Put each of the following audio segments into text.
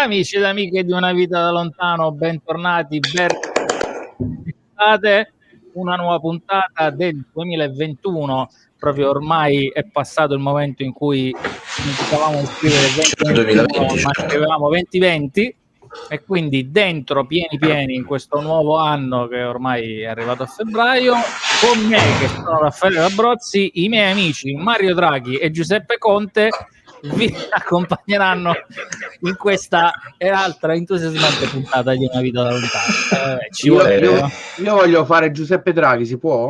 Amici ed amiche di Una vita da lontano, bentornati, una nuova puntata del 2021. Proprio ormai è passato il momento in cui non potevamo scrivere 2021, ma scrivevamo 2020, e quindi dentro pieni in questo nuovo anno che ormai è arrivato a febbraio, con me che sono Raffaele Labrozzi, i miei amici Mario Draghi e Giuseppe Conte vi accompagneranno in questa e altra entusiasmante puntata di Una vita da lontano. Io voglio fare Giuseppe Draghi, si può?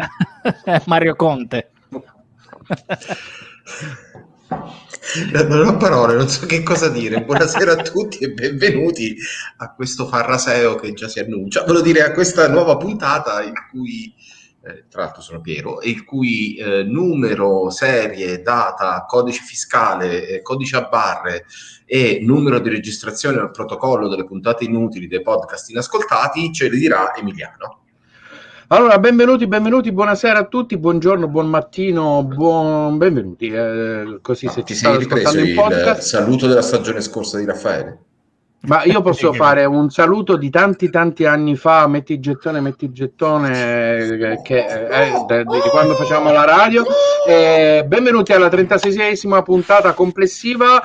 Mario Conte. Non ho parole, non so che cosa dire. Buonasera a tutti e benvenuti a questo farraseo che già si annuncia. Volevo dire, a questa nuova puntata in cui tra l'altro sono Piero, e il cui numero, serie, data, codice fiscale, codice a barre e numero di registrazione al protocollo delle puntate inutili dei podcast inascoltati ce li dirà Emiliano. Allora, benvenuti, buonasera a tutti, buongiorno, buon mattino, benvenuti. Così se Ti ci sei state ripreso ascoltando in podcast. Il saluto della stagione scorsa di Raffaele? Ma io posso fare un saluto di tanti anni fa, metti il gettone, di quando facciamo la radio. Benvenuti alla 36esima puntata complessiva.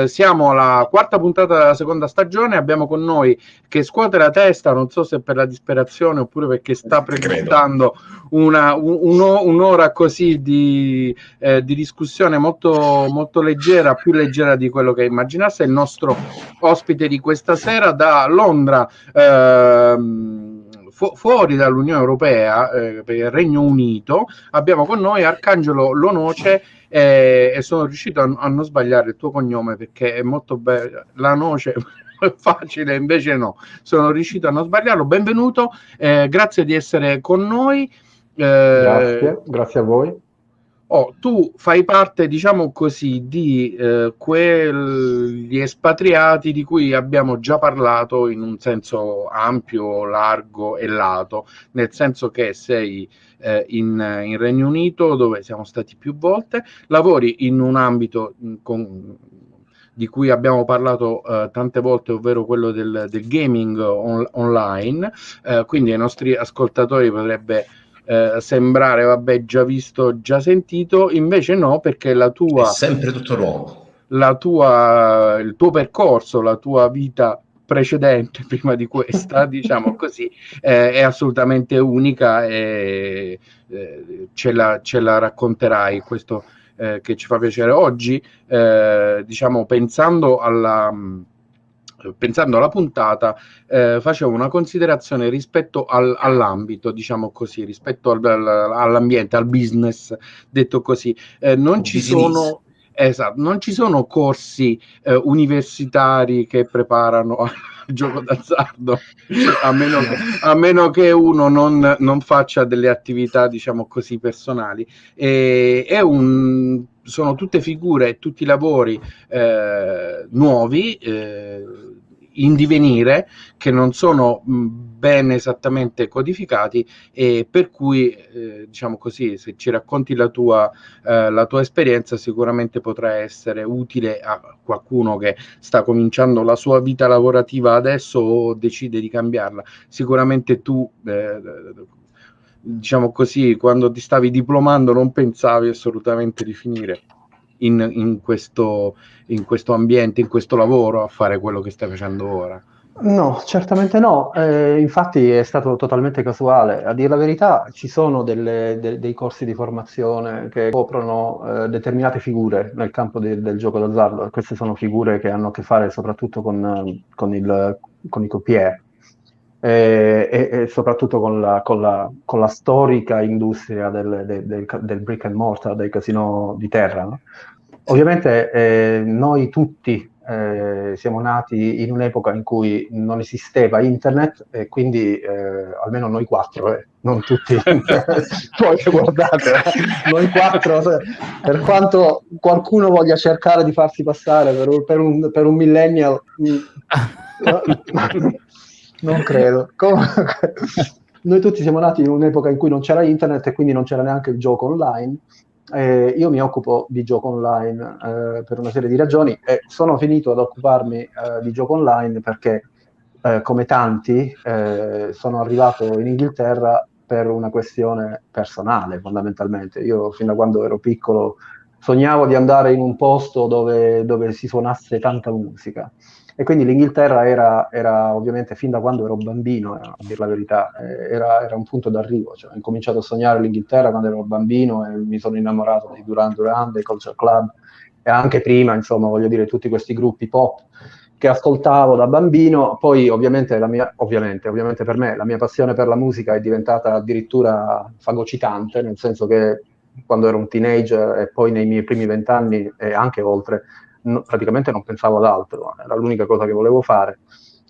Siamo alla quarta puntata della seconda stagione. Abbiamo con noi che scuote la testa, non so se per la disperazione oppure perché sta precipitando un'ora così di discussione molto leggera, più leggera di quello che immaginasse. Il nostro ospite di questa sera da Londra, fuori dall'Unione Europea, per il Regno Unito, abbiamo con noi Arcangelo Lonoce, e sono riuscito a non sbagliare il tuo cognome perché è molto bello, la noce è facile, invece no, sono riuscito a non sbagliarlo. Benvenuto, grazie di essere con noi. Grazie a voi. Tu fai parte, diciamo così, di quegli espatriati di cui abbiamo già parlato in un senso ampio, largo e lato, nel senso che sei in Regno Unito, dove siamo stati più volte, lavori in un ambito di cui abbiamo parlato tante volte, ovvero quello del gaming online, quindi ai nostri ascoltatori potrebbe sembrare vabbè, già visto, già sentito, invece no, perché è sempre tutto nuovo. Il tuo percorso, la tua vita precedente prima di questa, diciamo così, è assolutamente unica, e ce la racconterai, questo che ci fa piacere oggi, diciamo pensando alla puntata, facevo una considerazione rispetto all'ambito, diciamo così, rispetto all'ambiente, al business, detto così. Non ci sono corsi universitari che preparano al gioco d'azzardo, a meno che uno non faccia delle attività, diciamo così, personali. Sono tutte figure, tutti lavori nuovi, in divenire, che non sono ben esattamente codificati, e per cui diciamo così, se ci racconti la tua esperienza, sicuramente potrà essere utile a qualcuno che sta cominciando la sua vita lavorativa adesso o decide di cambiarla. Sicuramente tu diciamo così, quando ti stavi diplomando non pensavi assolutamente di finire in questo ambiente, in questo lavoro, a fare quello che stai facendo ora. No, certamente no, infatti è stato totalmente casuale. A dire la verità, ci sono dei corsi di formazione che coprono determinate figure nel campo del gioco d'azzardo. Queste sono figure che hanno a che fare soprattutto con i croupier, e soprattutto con la storica industria del brick and mortar, dei casino di terra, no? Ovviamente noi tutti siamo nati in un'epoca in cui non esisteva internet, e quindi almeno noi quattro, non tutti, poi guardate, noi quattro, per quanto qualcuno voglia cercare di farsi passare per un millennial, non credo. Noi tutti siamo nati in un'epoca in cui non c'era internet e quindi non c'era neanche il gioco online, io mi occupo di gioco online per una serie di ragioni e sono finito ad occuparmi di gioco online perché, come tanti, sono arrivato in Inghilterra per una questione personale, fondamentalmente. Io, fin da quando ero piccolo, sognavo di andare in un posto dove si suonasse tanta musica. E quindi l'Inghilterra era ovviamente, fin da quando ero bambino, a dir la verità, era un punto d'arrivo. Cioè, ho incominciato a sognare l'Inghilterra quando ero bambino e mi sono innamorato di Duran Duran, dei Culture Club, e anche prima, insomma, voglio dire, tutti questi gruppi pop che ascoltavo da bambino. Poi ovviamente per me la mia passione per la musica è diventata addirittura fagocitante, nel senso che quando ero un teenager e poi nei miei primi 20 anni e anche oltre, praticamente non pensavo ad altro, era l'unica cosa che volevo fare.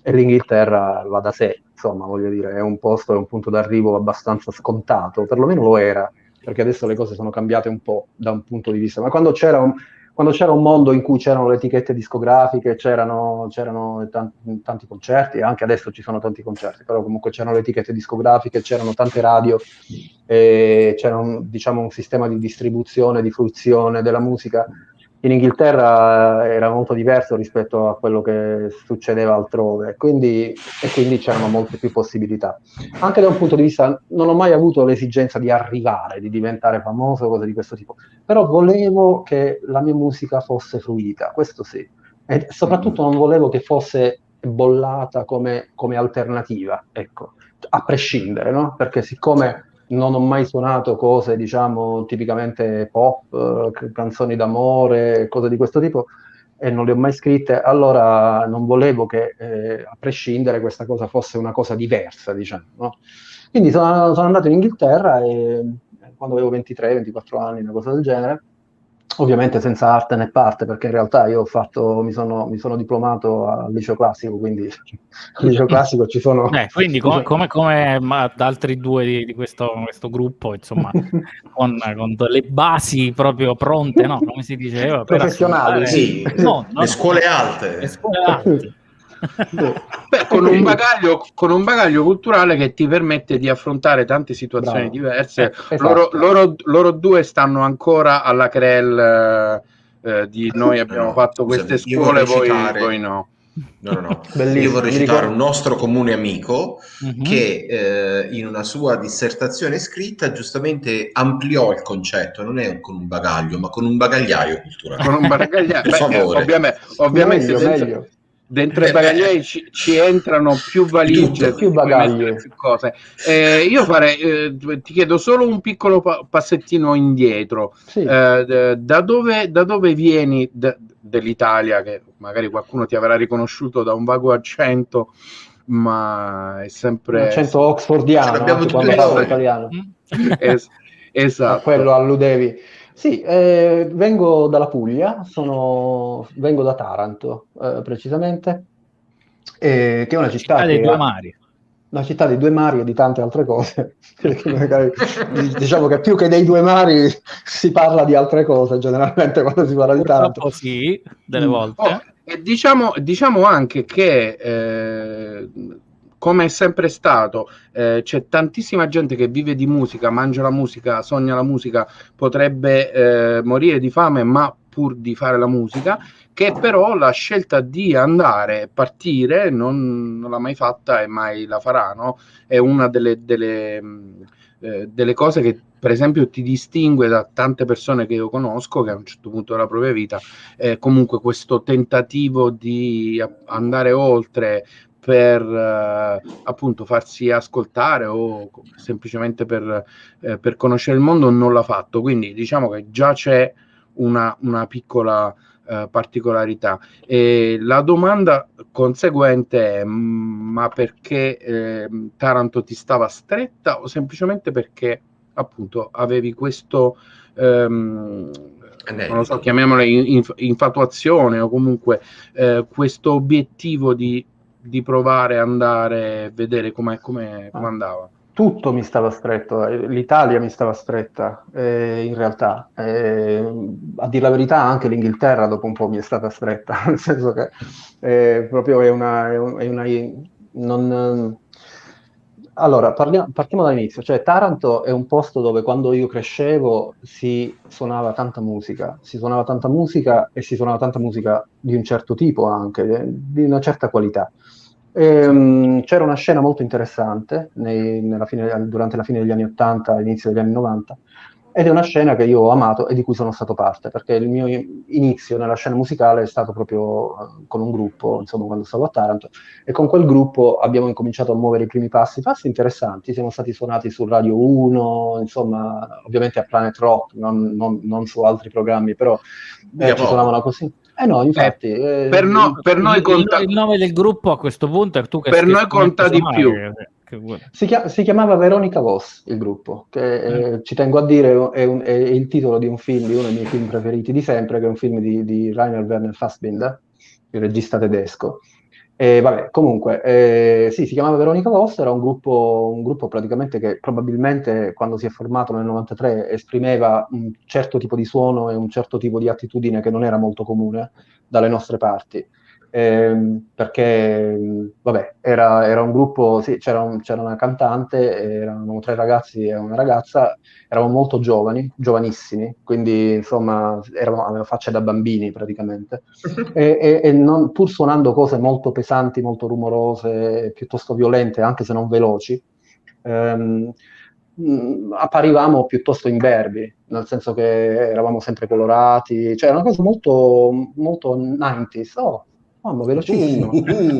E l'Inghilterra va da sé, insomma, voglio dire, è un punto d'arrivo abbastanza scontato, perlomeno lo era, perché adesso le cose sono cambiate un po' da un punto di vista, ma quando c'era un mondo in cui c'erano le etichette discografiche, c'erano tanti concerti, e anche adesso ci sono tanti concerti, però comunque c'erano le etichette discografiche, c'erano tante radio, c'era un sistema di distribuzione, di fruizione della musica. In Inghilterra era molto diverso rispetto a quello che succedeva altrove, e quindi c'erano molte più possibilità. Anche da un punto di vista, non ho mai avuto l'esigenza di arrivare, di diventare famoso, cose di questo tipo, però volevo che la mia musica fosse fruita, questo sì, e soprattutto non volevo che fosse bollata come alternativa, ecco, a prescindere, no? Perché siccome non ho mai suonato cose, diciamo, tipicamente pop, canzoni d'amore, cose di questo tipo, e non le ho mai scritte, allora non volevo che, a prescindere, questa cosa fosse una cosa diversa, diciamo, no? Quindi sono andato in Inghilterra e quando avevo 23-24 anni, una cosa del genere, ovviamente senza arte né parte, perché in realtà io mi sono diplomato al liceo classico, quindi al liceo classico ci sono... Quindi come ad altri due di questo gruppo, insomma, con le basi proprio pronte, no? Come si diceva, per professionali, sì, le scuole alte. Le scuole alte. Beh, con un bagaglio culturale che ti permette di affrontare tante situazioni diverse. Esatto. Loro due stanno ancora alla crèle di noi abbiamo fatto queste scuole, voi no. No. Bellissimo. Io vorrei citare un nostro comune amico che in una sua dissertazione scritta giustamente ampliò il concetto, non è con un bagaglio, ma con un bagagliaio culturale. Con un bagagliaio, per favore. Ovviamente meglio. Dentro i bagagliai ci entrano più valigie, più bagagli, più cose. Io ti chiedo solo un piccolo passettino indietro. Sì. Da dove vieni dell'Italia, che magari qualcuno ti avrà riconosciuto da un vago accento, ma è sempre... Un accento oxfordiano, anche quando parlo italiano. Esatto. A quello alludevi. Sì, vengo dalla Puglia, vengo da Taranto, precisamente, che è una città dei due mari. Una città dei due mari e di tante altre cose. Diciamo che più che dei due mari si parla di altre cose, generalmente, quando si parla di Taranto. Sì, delle volte. E diciamo anche che... come è sempre stato, c'è tantissima gente che vive di musica, mangia la musica, sogna la musica, potrebbe morire di fame, ma pur di fare la musica, che però la scelta di partire non l'ha mai fatta e mai la farà, no? È una delle cose che, per esempio, ti distingue da tante persone che io conosco, che a un certo punto della propria vita, comunque questo tentativo di andare oltre, per appunto farsi ascoltare o semplicemente per conoscere il mondo, non l'ha fatto. Quindi diciamo che già c'è una piccola particolarità. E la domanda conseguente è: ma perché Taranto ti stava stretta, o semplicemente perché appunto avevi questo non lo so, chiamiamolo infatuazione, o comunque questo obiettivo di provare ad andare, vedere come andava? Tutto mi stava stretto, l'Italia mi stava stretta, in realtà. A dir la verità, anche l'Inghilterra dopo un po' mi è stata stretta, nel senso che proprio Allora, partiamo dall'inizio. Cioè, Taranto è un posto dove quando io crescevo si suonava tanta musica, e si suonava tanta musica di un certo tipo anche, di una certa qualità. C'era una scena molto interessante durante la fine degli anni 80, all'inizio degli anni 90, ed è una scena che io ho amato e di cui sono stato parte, perché il mio inizio nella scena musicale è stato proprio con un gruppo, insomma, quando stavo a Taranto, e con quel gruppo abbiamo incominciato a muovere i primi passi interessanti, siamo stati suonati su Radio 1, insomma, ovviamente a Planet Rock, non su altri programmi, però ci suonavano così. No, infatti... per noi conta... il nome del gruppo a questo punto è tu che per noi conta di più. Si chiamava Veronica Voss, il gruppo, che ci tengo a dire è il titolo di un film, di uno dei miei film preferiti di sempre, che è un film di Rainer Werner Fassbinder, il regista tedesco. Vabbè, comunque, sì, si chiamava Veronica Voss, era un gruppo praticamente che probabilmente quando si è formato nel 93 esprimeva un certo tipo di suono e un certo tipo di attitudine che non era molto comune dalle nostre parti. Perché vabbè, era un gruppo, sì, c'era una cantante, erano 3 ragazzi e una ragazza, eravamo molto giovani, giovanissimi, quindi insomma avevamo facce da bambini praticamente, e pur suonando cose molto pesanti, molto rumorose, piuttosto violente, anche se non veloci, apparivamo piuttosto imberbi, nel senso che eravamo sempre colorati, cioè era una cosa molto, molto 90s. Ma velocissimo.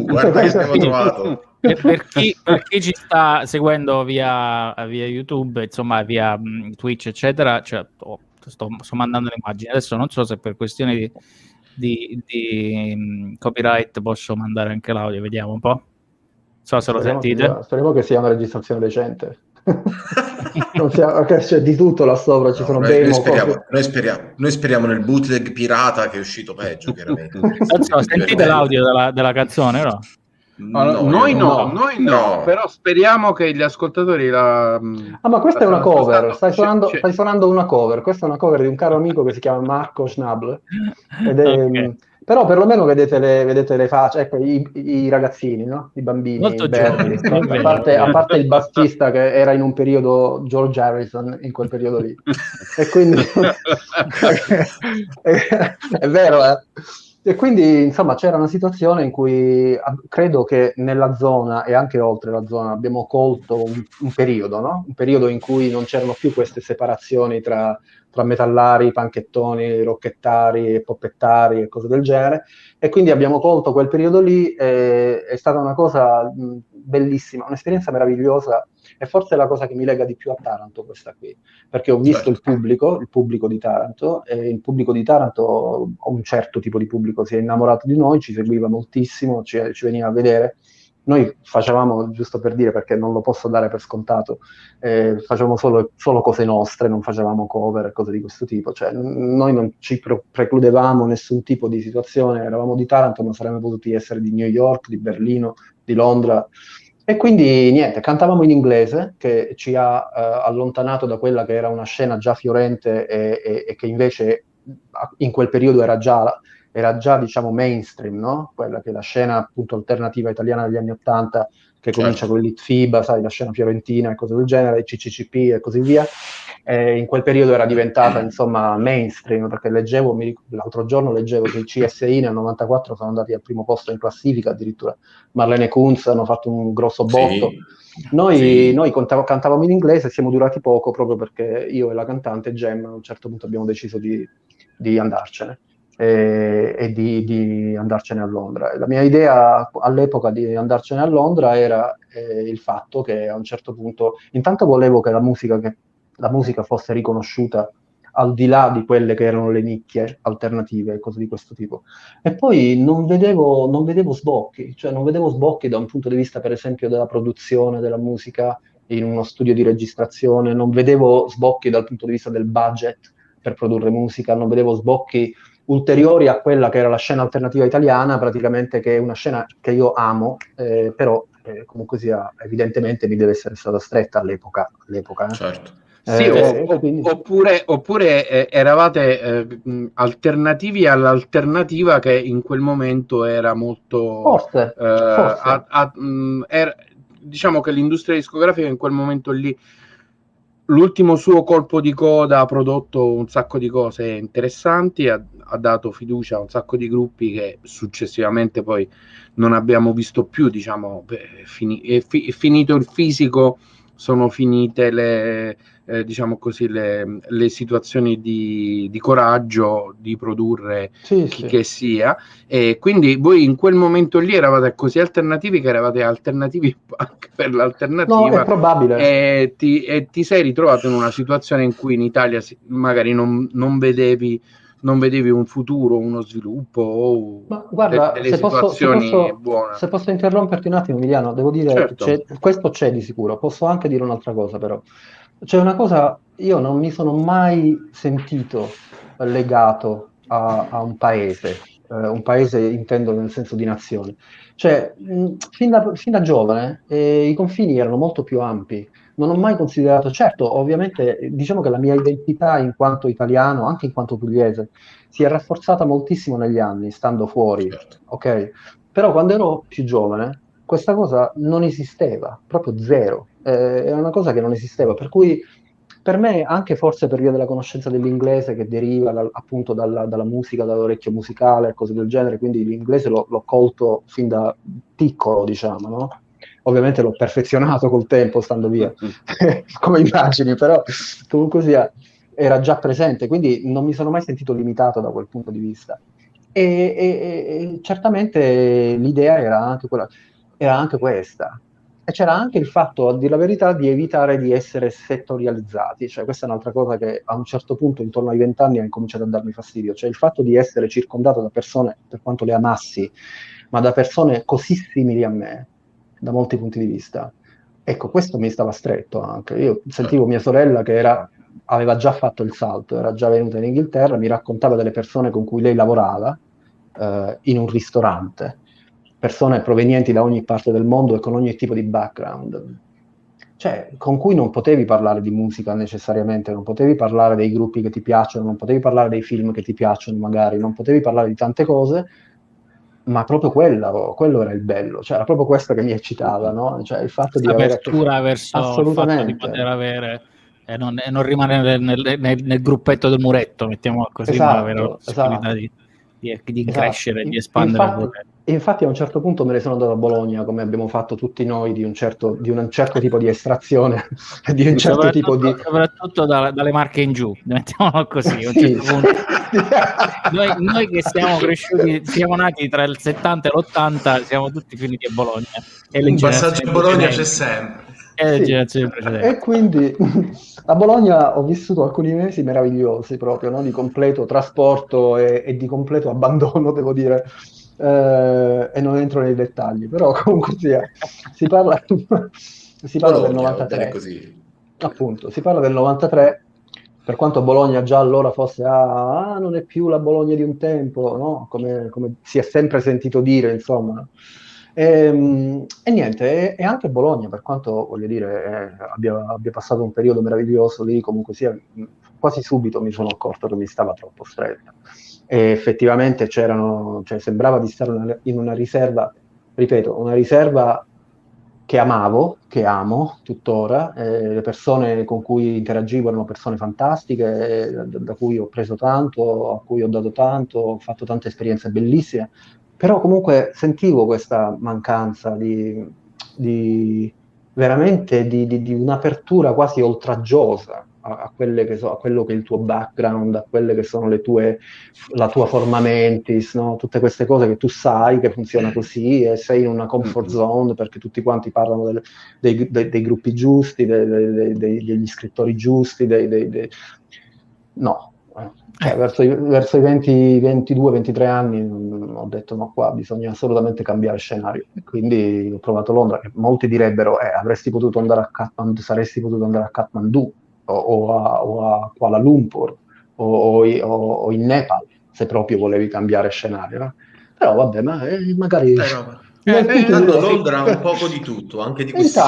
Guarda che abbiamo trovato. Per chi ci sta seguendo via YouTube, insomma via Twitch eccetera, cioè, sto mandando le immagini. Adesso non so se per questioni di copyright posso mandare anche l'audio, vediamo un po'. Non so se lo sentite. Speriamo che sia una registrazione decente. Non c'è di tutto là sopra, ci sono demo. Noi speriamo nel bootleg pirata che è uscito peggio, chiaramente. Sentite l'audio della canzone, no? Noi no, però speriamo che gli ascoltatori la... ma questa è una cover, stai suonando una cover, questa è una cover di un caro amico che si chiama Marco Schnabel, ed è... Okay. Però perlomeno vedete le facce, ecco, i ragazzini, no? I bambini, molto belli, a parte il bassista che era in un periodo George Harrison, in quel periodo lì. E quindi è vero, E quindi, insomma, c'era una situazione in cui credo che nella zona e anche oltre la zona abbiamo colto un periodo, no? Un periodo in cui non c'erano più queste separazioni tra metallari, panchettoni, rockettari, poppettari e cose del genere, e quindi abbiamo colto quel periodo lì, è stata una cosa bellissima, un'esperienza meravigliosa, e forse è la cosa che mi lega di più a Taranto questa qui, perché ho visto il pubblico di Taranto, e il pubblico di Taranto, un certo tipo di pubblico si è innamorato di noi, ci seguiva moltissimo, ci veniva a vedere. Noi facevamo, giusto per dire, perché non lo posso dare per scontato, facevamo solo cose nostre, non facevamo cover e cose di questo tipo, cioè noi non ci precludevamo nessun tipo di situazione, eravamo di Taranto ma saremmo potuti essere di New York, di Berlino, di Londra, e quindi niente, cantavamo in inglese, che ci ha allontanato da quella che era una scena già fiorente e che invece in quel periodo era già diciamo mainstream, no? Quella che è la scena appunto alternativa italiana degli anni '80, che comincia con l'Itfiba, sai, la scena fiorentina e cose del genere, CCCP e così via. In quel periodo era diventata insomma mainstream, perché l'altro giorno leggevo che i CSI nel 94 sono andati al primo posto in classifica, addirittura Marlene Kunz hanno fatto un grosso botto. Noi cantavamo in inglese, siamo durati poco proprio perché io e la cantante Gemma a un certo punto abbiamo deciso di andarcene. E di andarcene a Londra. La mia idea all'epoca di andarcene a Londra era il fatto che a un certo punto, intanto volevo che la musica fosse riconosciuta al di là di quelle che erano le nicchie alternative e cose di questo tipo. E poi non vedevo sbocchi, cioè non vedevo sbocchi da un punto di vista, per esempio, della produzione della musica in uno studio di registrazione, non vedevo sbocchi dal punto di vista del budget per produrre musica, non vedevo sbocchi ulteriori a quella che era la scena alternativa italiana, praticamente, che è una scena che io amo, però comunque sia, evidentemente mi deve essere stata stretta all'epoca. Certo. Sì, oppure eravate alternativi all'alternativa che in quel momento era molto... Forse. diciamo che l'industria discografica in quel momento lì, l'ultimo suo colpo di coda, ha prodotto un sacco di cose interessanti, ha dato fiducia a un sacco di gruppi che successivamente poi non abbiamo visto più, diciamo, finito il fisico, sono finite le diciamo così, le situazioni di coraggio di produrre chi che sia, e quindi voi in quel momento lì eravate così alternativi che eravate alternativi anche per l'alternativa. No, è probabile. E ti sei ritrovato in una situazione in cui in Italia magari non vedevi un futuro, uno sviluppo o Ma guarda, delle situazioni buone. Se posso interromperti un attimo, Emiliano, devo dire, Certo. questo c'è di sicuro. Posso anche dire un'altra cosa, però. C'è una cosa, io non mi sono mai sentito legato a un paese intendo nel senso di nazione. Cioè, fin da giovane i confini erano molto più ampi. Non ho mai considerato, certo, ovviamente, diciamo che la mia identità in quanto italiano, anche in quanto pugliese, si è rafforzata moltissimo negli anni, stando fuori, ok? Però quando ero più giovane, questa cosa non esisteva, proprio zero. È una cosa che non esisteva, per cui per me, anche forse per via della conoscenza dell'inglese che deriva appunto dalla musica, dall'orecchio musicale, cose del genere, quindi l'inglese l'ho colto fin da piccolo, diciamo, no? Ovviamente l'ho perfezionato col tempo, stando via, come immagini, però comunque sia, era già presente, quindi non mi sono mai sentito limitato da quel punto di vista. E certamente l'idea era anche questa. E c'era anche il fatto, a dire la verità, di evitare di essere settorializzati. Cioè, questa è un'altra cosa che a un certo punto, intorno ai 20 anni, ha incominciato a darmi fastidio. Cioè, il fatto di essere circondato da persone, per quanto le amassi, ma da persone così simili a me, da molti punti di vista. Ecco, questo mi stava stretto anche. Io sentivo mia sorella che aveva già fatto il salto, era già venuta in Inghilterra, mi raccontava delle persone con cui lei lavorava in un ristorante, persone provenienti da ogni parte del mondo e con ogni tipo di background, cioè con cui non potevi parlare di musica necessariamente, non potevi parlare dei gruppi che ti piacciono, non potevi parlare dei film che ti piacciono magari, non potevi parlare di tante cose, ma proprio quello era il bello, cioè era proprio questo che mi eccitava, no? Cioè il fatto di avere apertura verso il fatto di poter avere e non rimanere nel gruppetto del muretto, mettiamola così, esatto, ma avere la possibilità di crescere, di espandere il muretto. Infatti a un certo punto me ne sono andato a Bologna, come abbiamo fatto tutti noi, di un certo tipo di estrazione, di un certo tipo di... Soprattutto dalle Marche in giù, mettiamolo così. A un certo punto. noi che siamo cresciuti, siamo nati tra il 70 e l'80, siamo tutti finiti a Bologna. E un passaggio a Bologna c'è sempre. E quindi a Bologna ho vissuto alcuni mesi meravigliosi proprio, no? Di completo trasporto e di completo abbandono, devo dire. E non entro nei dettagli, però comunque si parla Bologna, del 93, così. appunto, si parla del 93, per quanto Bologna già allora fosse non è più la Bologna di un tempo, no? Come si è sempre sentito dire, insomma. E niente, e anche Bologna, per quanto, voglio dire, abbia passato un periodo meraviglioso lì, comunque sia, quasi subito mi sono accorto che mi stava troppo stretta. E effettivamente sembrava di stare in una riserva, ripeto, una riserva che amavo, che amo tuttora, le persone con cui interagivo erano persone fantastiche, da cui ho preso tanto, a cui ho dato tanto, ho fatto tante esperienze bellissime, però comunque sentivo questa mancanza di veramente di un'apertura quasi oltraggiosa a quello che è il tuo background, a quelle che sono la tua forma mentis, no? Tutte queste cose che tu sai che funziona così e sei in una comfort zone perché tutti quanti parlano dei gruppi giusti, degli scrittori giusti, no. Cioè, verso i 20, 22, 23 anni ho detto no, qua bisogna assolutamente cambiare scenario. E quindi ho provato Londra, che molti direbbero avresti potuto andare a Kathmandu, saresti potuto andare a Kathmandu o a Kuala Lumpur o in Nepal, se proprio volevi cambiare scenario. No? Però vabbè, ma magari... Tanto Londra ha un poco di tutto, anche di questi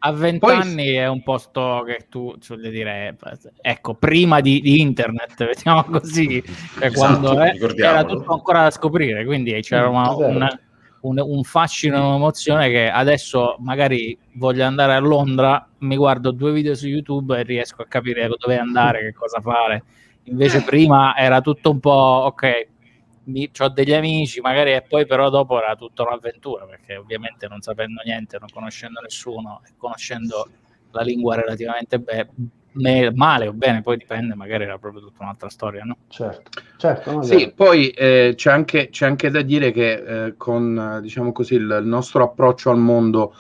a 20 anni è un posto che tu, voglio dire, ecco, prima di internet, mettiamo così, quando era tutto ancora da scoprire, quindi c'era un fascino e un'emozione che adesso magari voglio andare a Londra, mi guardo 2 video su YouTube e riesco a capire dove andare, che cosa fare. Invece prima era tutto un po' ok, ho degli amici magari, e poi però dopo era tutta un'avventura, perché ovviamente non sapendo niente, non conoscendo nessuno e conoscendo la lingua relativamente male o bene, poi dipende, magari era proprio tutta un'altra storia, no? Certo, no, sì, poi c'è anche da dire che con diciamo così il nostro approccio al mondo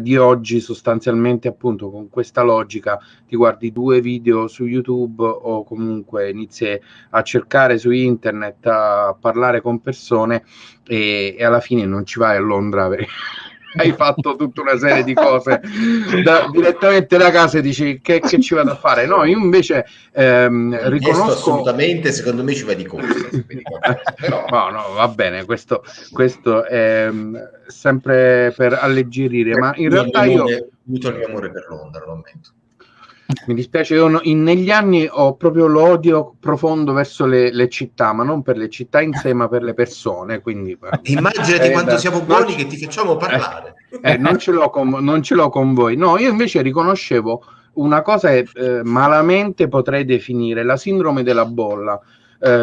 di oggi, sostanzialmente appunto con questa logica, ti guardi 2 video su YouTube o comunque inizi a cercare su internet, a parlare con persone e alla fine non ci vai a Londra perché hai fatto tutta una serie di cose direttamente da casa e dici che ci vado a fare. No, io invece riconosco assolutamente, secondo me ci vai di corsa. Però... no, va bene, questo è sempre per alleggerire, ma in realtà io avuto il mio amore per Londra, lo ammetto. Mi dispiace, io negli anni ho proprio l'odio profondo verso le città, ma non per le città in sé, ma per le persone. Quindi, immaginati quanto siamo buoni che ti facciamo parlare. Non ce l'ho con voi. No, io invece riconoscevo una cosa che malamente potrei definire la sindrome della bolla.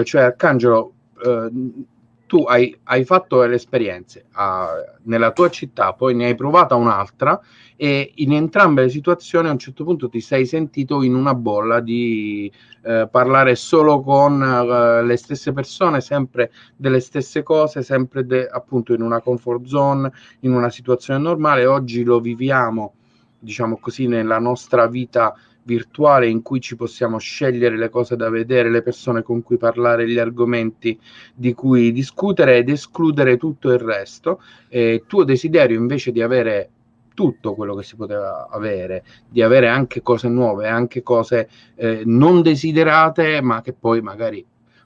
Cioè, Arcangelo, tu hai fatto le esperienze nella tua città, poi ne hai provata un'altra, e in entrambe le situazioni a un certo punto ti sei sentito in una bolla di parlare solo con le stesse persone, sempre delle stesse cose, sempre appunto in una comfort zone, in una situazione normale. Oggi lo viviamo, diciamo così, nella nostra vita virtuale, in cui ci possiamo scegliere le cose da vedere, le persone con cui parlare, gli argomenti di cui discutere ed escludere tutto il resto. Il tuo desiderio invece di avere tutto quello che si poteva avere, di avere anche cose nuove, anche cose non desiderate, ma che poi magari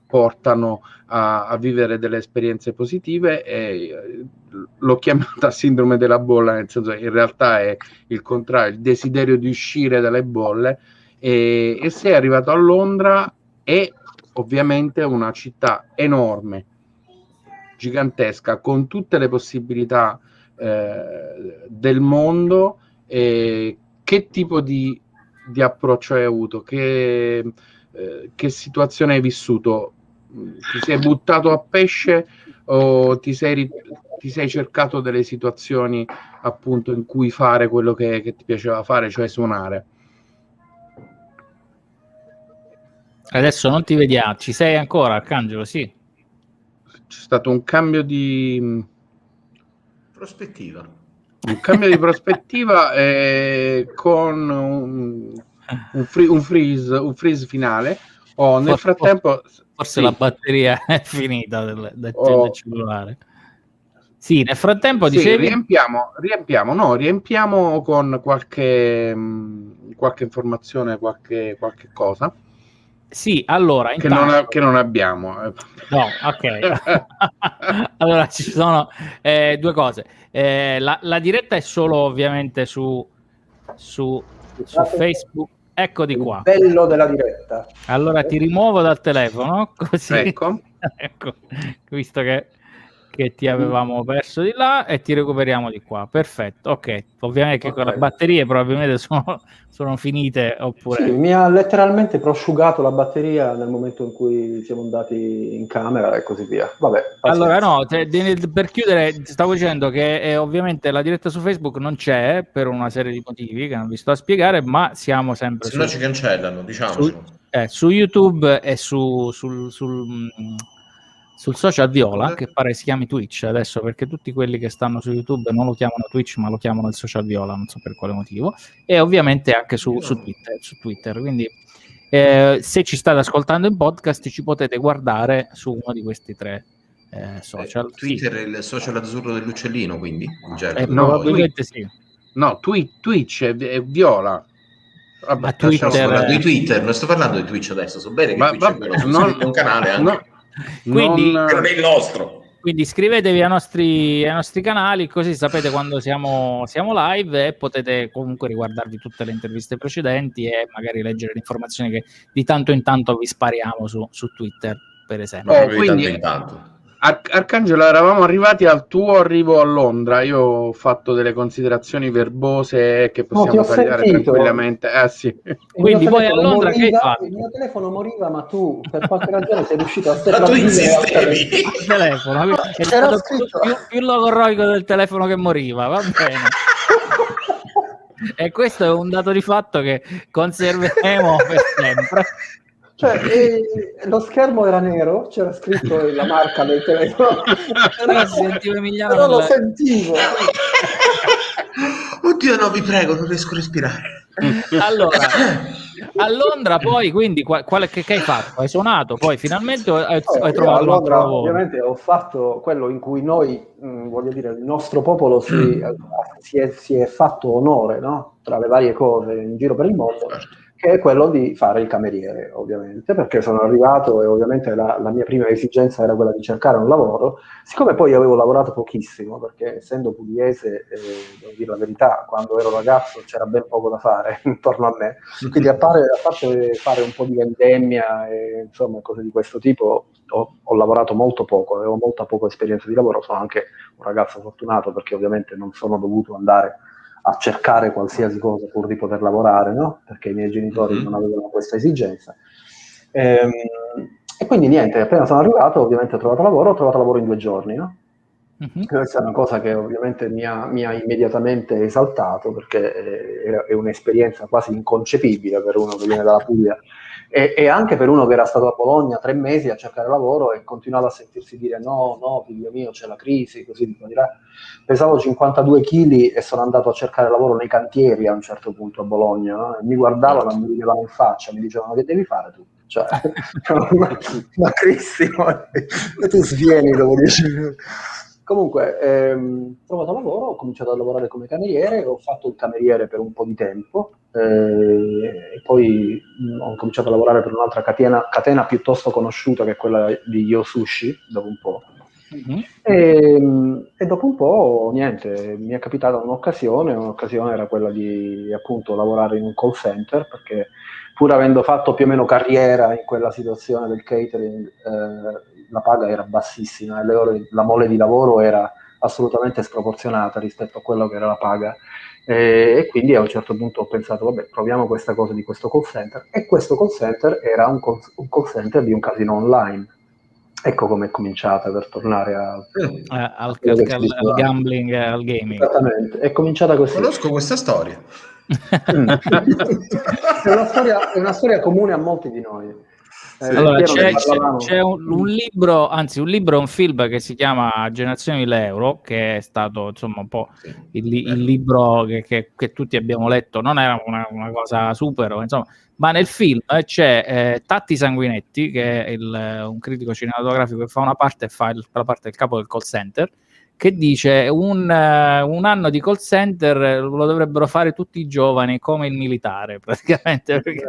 portano a vivere delle esperienze positive, e l'ho chiamata sindrome della bolla, nel senso che in realtà è il contrario, il desiderio di uscire dalle bolle, e sei arrivato a Londra, è ovviamente una città enorme, gigantesca, con tutte le possibilità del mondo. Che tipo di approccio hai avuto? Che situazione hai vissuto? Ti sei buttato a pesce o ti sei cercato delle situazioni appunto in cui fare quello che ti piaceva fare, cioè suonare? Adesso non ti vediamo, ci sei ancora, Arcangelo? Sì. C'è stato un cambio di prospettiva. Un cambio di prospettiva con un freeze finale. Nel frattempo forse sì, la batteria è finita del cellulare. Sì, nel frattempo sì, dicevi... riempiamo con qualche informazione, qualche cosa. Sì, allora intanto... che non abbiamo. No, ok. Allora ci sono 2 cose. La diretta è solo ovviamente su Facebook. Ecco di qua. Il bello della diretta. Allora ti rimuovo dal telefono, così. Ecco. Ecco, visto che ti avevamo perso di là, e ti recuperiamo di qua. Perfetto, ok. Ovviamente che con le batterie probabilmente sono finite, oppure... Sì, mi ha letteralmente prosciugato la batteria nel momento in cui siamo andati in camera e così via. Vabbè, allora no, per chiudere stavo dicendo che ovviamente la diretta su Facebook non c'è per una serie di motivi che non vi sto a spiegare, ma siamo sempre se no ci cancellano, diciamocelo. Su YouTube e sul social viola, che pare si chiami Twitch adesso, perché tutti quelli che stanno su YouTube non lo chiamano Twitch ma lo chiamano il social viola, non so per quale motivo, e ovviamente anche su Twitter. Quindi se ci state ascoltando in podcast ci potete guardare su uno di questi 3 social. Twitter è il social azzurro dell'uccellino, quindi probabilmente sì. No, Twitch è viola. Vabbè, Twitter... sto parlando di Twitter, non sto parlando di Twitch adesso, so bene che Twitch è viola, un canale anche. Quindi non è il nostro. Quindi iscrivetevi ai nostri canali, così sapete quando siamo live, e potete comunque riguardarvi tutte le interviste precedenti e magari leggere le informazioni che di tanto in tanto vi spariamo su Twitter, per esempio. Quindi, tanto in tanto. Arcangelo, eravamo arrivati al tuo arrivo a Londra. Io ho fatto delle considerazioni verbose che possiamo tagliare tranquillamente. Sì. Quindi poi a Londra che hai fatto? Il mio telefono moriva, ma tu per qualche ragione sei riuscito a Ma tu insistevi. Il telefono è stato più logorroico del telefono che moriva, va bene. E questo è un dato di fatto che conserveremo per sempre. Cioè, lo schermo era nero, c'era scritto la marca del telefono, però si sentiva Emiliano però lo sentivo. Oddio, no, vi prego, non riesco a respirare. Allora, a Londra poi, quindi, che hai fatto? Hai suonato, poi finalmente hai trovato un altro lavoro? Ovviamente ho fatto quello in cui noi, voglio dire, il nostro popolo si è fatto onore, no? Tra le varie cose in giro per il mondo, che è quello di fare il cameriere, ovviamente, perché sono arrivato e ovviamente la mia prima esigenza era quella di cercare un lavoro. Siccome poi avevo lavorato pochissimo, perché essendo pugliese, devo dire la verità, quando ero ragazzo c'era ben poco da fare intorno a me, quindi a parte fare un po' di vendemmia e insomma cose di questo tipo, ho lavorato molto poco, avevo molta poca esperienza di lavoro, sono anche un ragazzo fortunato perché ovviamente non sono dovuto andare a cercare qualsiasi cosa pur di poter lavorare, no? Perché i miei genitori non avevano questa esigenza. E quindi niente, appena sono arrivato ovviamente ho trovato lavoro in 2 giorni, no? Questa è una cosa che ovviamente mi ha immediatamente esaltato, perché è un'esperienza quasi inconcepibile per uno che viene dalla Puglia e anche per uno che era stato a Bologna 3 mesi a cercare lavoro e continuava a sentirsi dire no, figlio mio, c'è la crisi, così di là. Pesavo 52 kg e sono andato a cercare lavoro nei cantieri a un certo punto a Bologna, no? E mi guardavano e mi ridevano in faccia, mi dicevano: che devi fare tu? Cioè, ma Cristi, tu svieni dopo 10 minuti. Comunque, ho trovato lavoro, ho cominciato a lavorare come cameriere, ho fatto il cameriere per un po' di tempo, e poi ho cominciato a lavorare per un'altra catena piuttosto conosciuta che è quella di Yo Sushi, dopo un po'. E dopo un po', niente, mi è capitata un'occasione era quella di appunto lavorare in un call center, perché pur avendo fatto più o meno carriera in quella situazione del catering, la paga era bassissima e la mole di lavoro era assolutamente sproporzionata rispetto a quello che era la paga. E quindi a un certo punto ho pensato, vabbè, proviamo questa cosa di questo call center. E questo call center era un call center di un casino online. Ecco come è cominciata, per tornare al gambling, al gaming. Esattamente, è cominciata così. Conosco questa storia. È una storia comune a molti di noi. Allora, c'è un libro, anzi un libro, un film che si chiama Generazione 1000 euro, che è stato insomma un po' il libro che tutti abbiamo letto. Non era una cosa super, insomma, ma nel film c'è Tatti Sanguinetti, che è un critico cinematografico che fa una parte e fa la parte del capo del call center, che dice un anno di call center lo dovrebbero fare tutti i giovani come il militare, praticamente, perché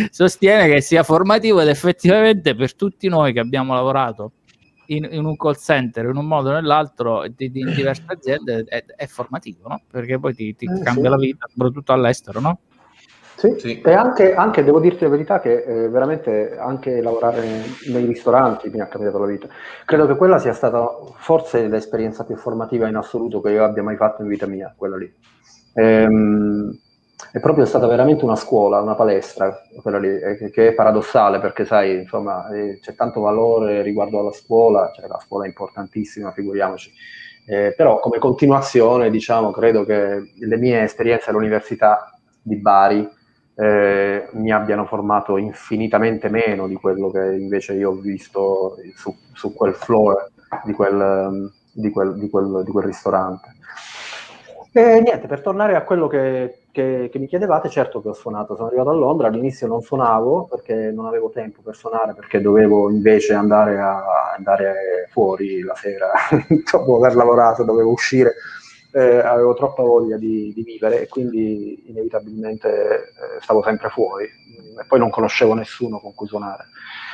sostiene che sia formativo ed effettivamente per tutti noi che abbiamo lavorato in un call center in un modo o nell'altro in diverse aziende è formativo, no? Perché poi ti cambia la vita, soprattutto all'estero, no? Sì. E anche devo dirti la verità che veramente anche lavorare nei ristoranti mi ha cambiato la vita. Credo che quella sia stata forse l'esperienza più formativa in assoluto che io abbia mai fatto in vita mia, quella lì. È proprio stata veramente una scuola, una palestra, quella lì, che è paradossale perché sai, insomma, c'è tanto valore riguardo alla scuola, cioè la scuola è importantissima, figuriamoci. Però come continuazione, diciamo, credo che le mie esperienze all'università di Bari mi abbiano formato infinitamente meno di quello che invece io ho visto su quel floor di quel ristorante. E niente, per tornare a quello che mi chiedevate, certo che ho suonato, sono arrivato a Londra, all'inizio non suonavo perché non avevo tempo per suonare, perché dovevo invece andare fuori la sera, dopo aver lavorato, dovevo uscire. Avevo troppa voglia di vivere e quindi inevitabilmente stavo sempre fuori e poi non conoscevo nessuno con cui suonare.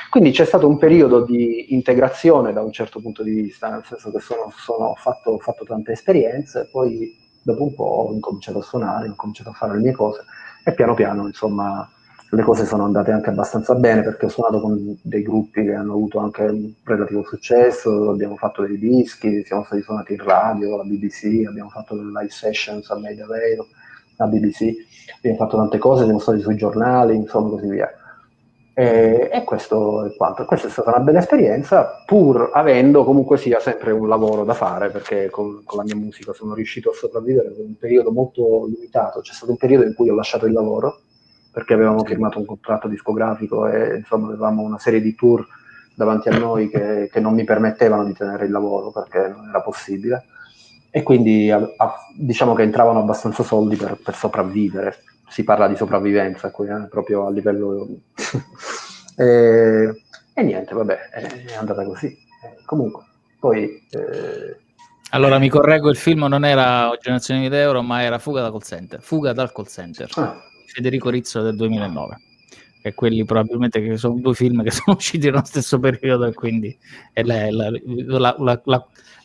Quindi c'è stato un periodo di integrazione da un certo punto di vista, nel senso che ho fatto tante esperienze, poi dopo un po' ho incominciato a suonare, ho cominciato a fare le mie cose e piano piano insomma le cose sono andate anche abbastanza bene, perché ho suonato con dei gruppi che hanno avuto anche un relativo successo, abbiamo fatto dei dischi, siamo stati suonati in radio, alla BBC, abbiamo fatto delle live sessions a Maida Vale, alla BBC, abbiamo fatto tante cose, siamo stati sui giornali, insomma, così via. E questo è quanto. Questa è stata una bella esperienza, pur avendo comunque sia sempre un lavoro da fare, perché con la mia musica sono riuscito a sopravvivere per un periodo molto limitato. C'è stato un periodo in cui ho lasciato il lavoro, perché avevamo firmato un contratto discografico e insomma avevamo una serie di tour davanti a noi che non mi permettevano di tenere il lavoro, perché non era possibile. E quindi diciamo che entravano abbastanza soldi per sopravvivere. Si parla di sopravvivenza qui, proprio a livello e niente, vabbè, è andata così. Comunque, poi allora mi correggo, il film non era Generazione 1000 euro, ma era Fuga dal call center. Federico Rizzo del 2009. E quelli probabilmente che sono due film che sono usciti nello stesso periodo, e quindi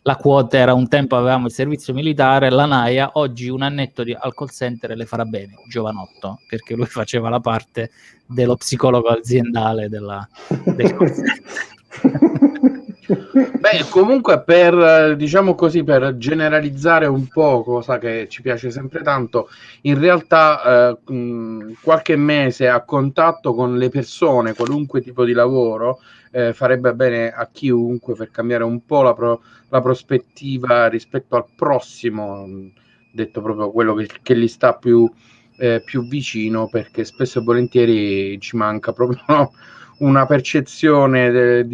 la quota era: un tempo avevamo il servizio militare, la Naia, oggi un annetto al call center e le farà bene, giovanotto, perché lui faceva la parte dello psicologo aziendale del call center. Beh, comunque diciamo così, per generalizzare un po', cosa che ci piace sempre tanto, in realtà qualche mese a contatto con le persone, qualunque tipo di lavoro, farebbe bene a chiunque, per cambiare un po' la prospettiva rispetto al prossimo, detto proprio quello che gli sta più vicino, perché spesso e volentieri ci manca proprio una percezione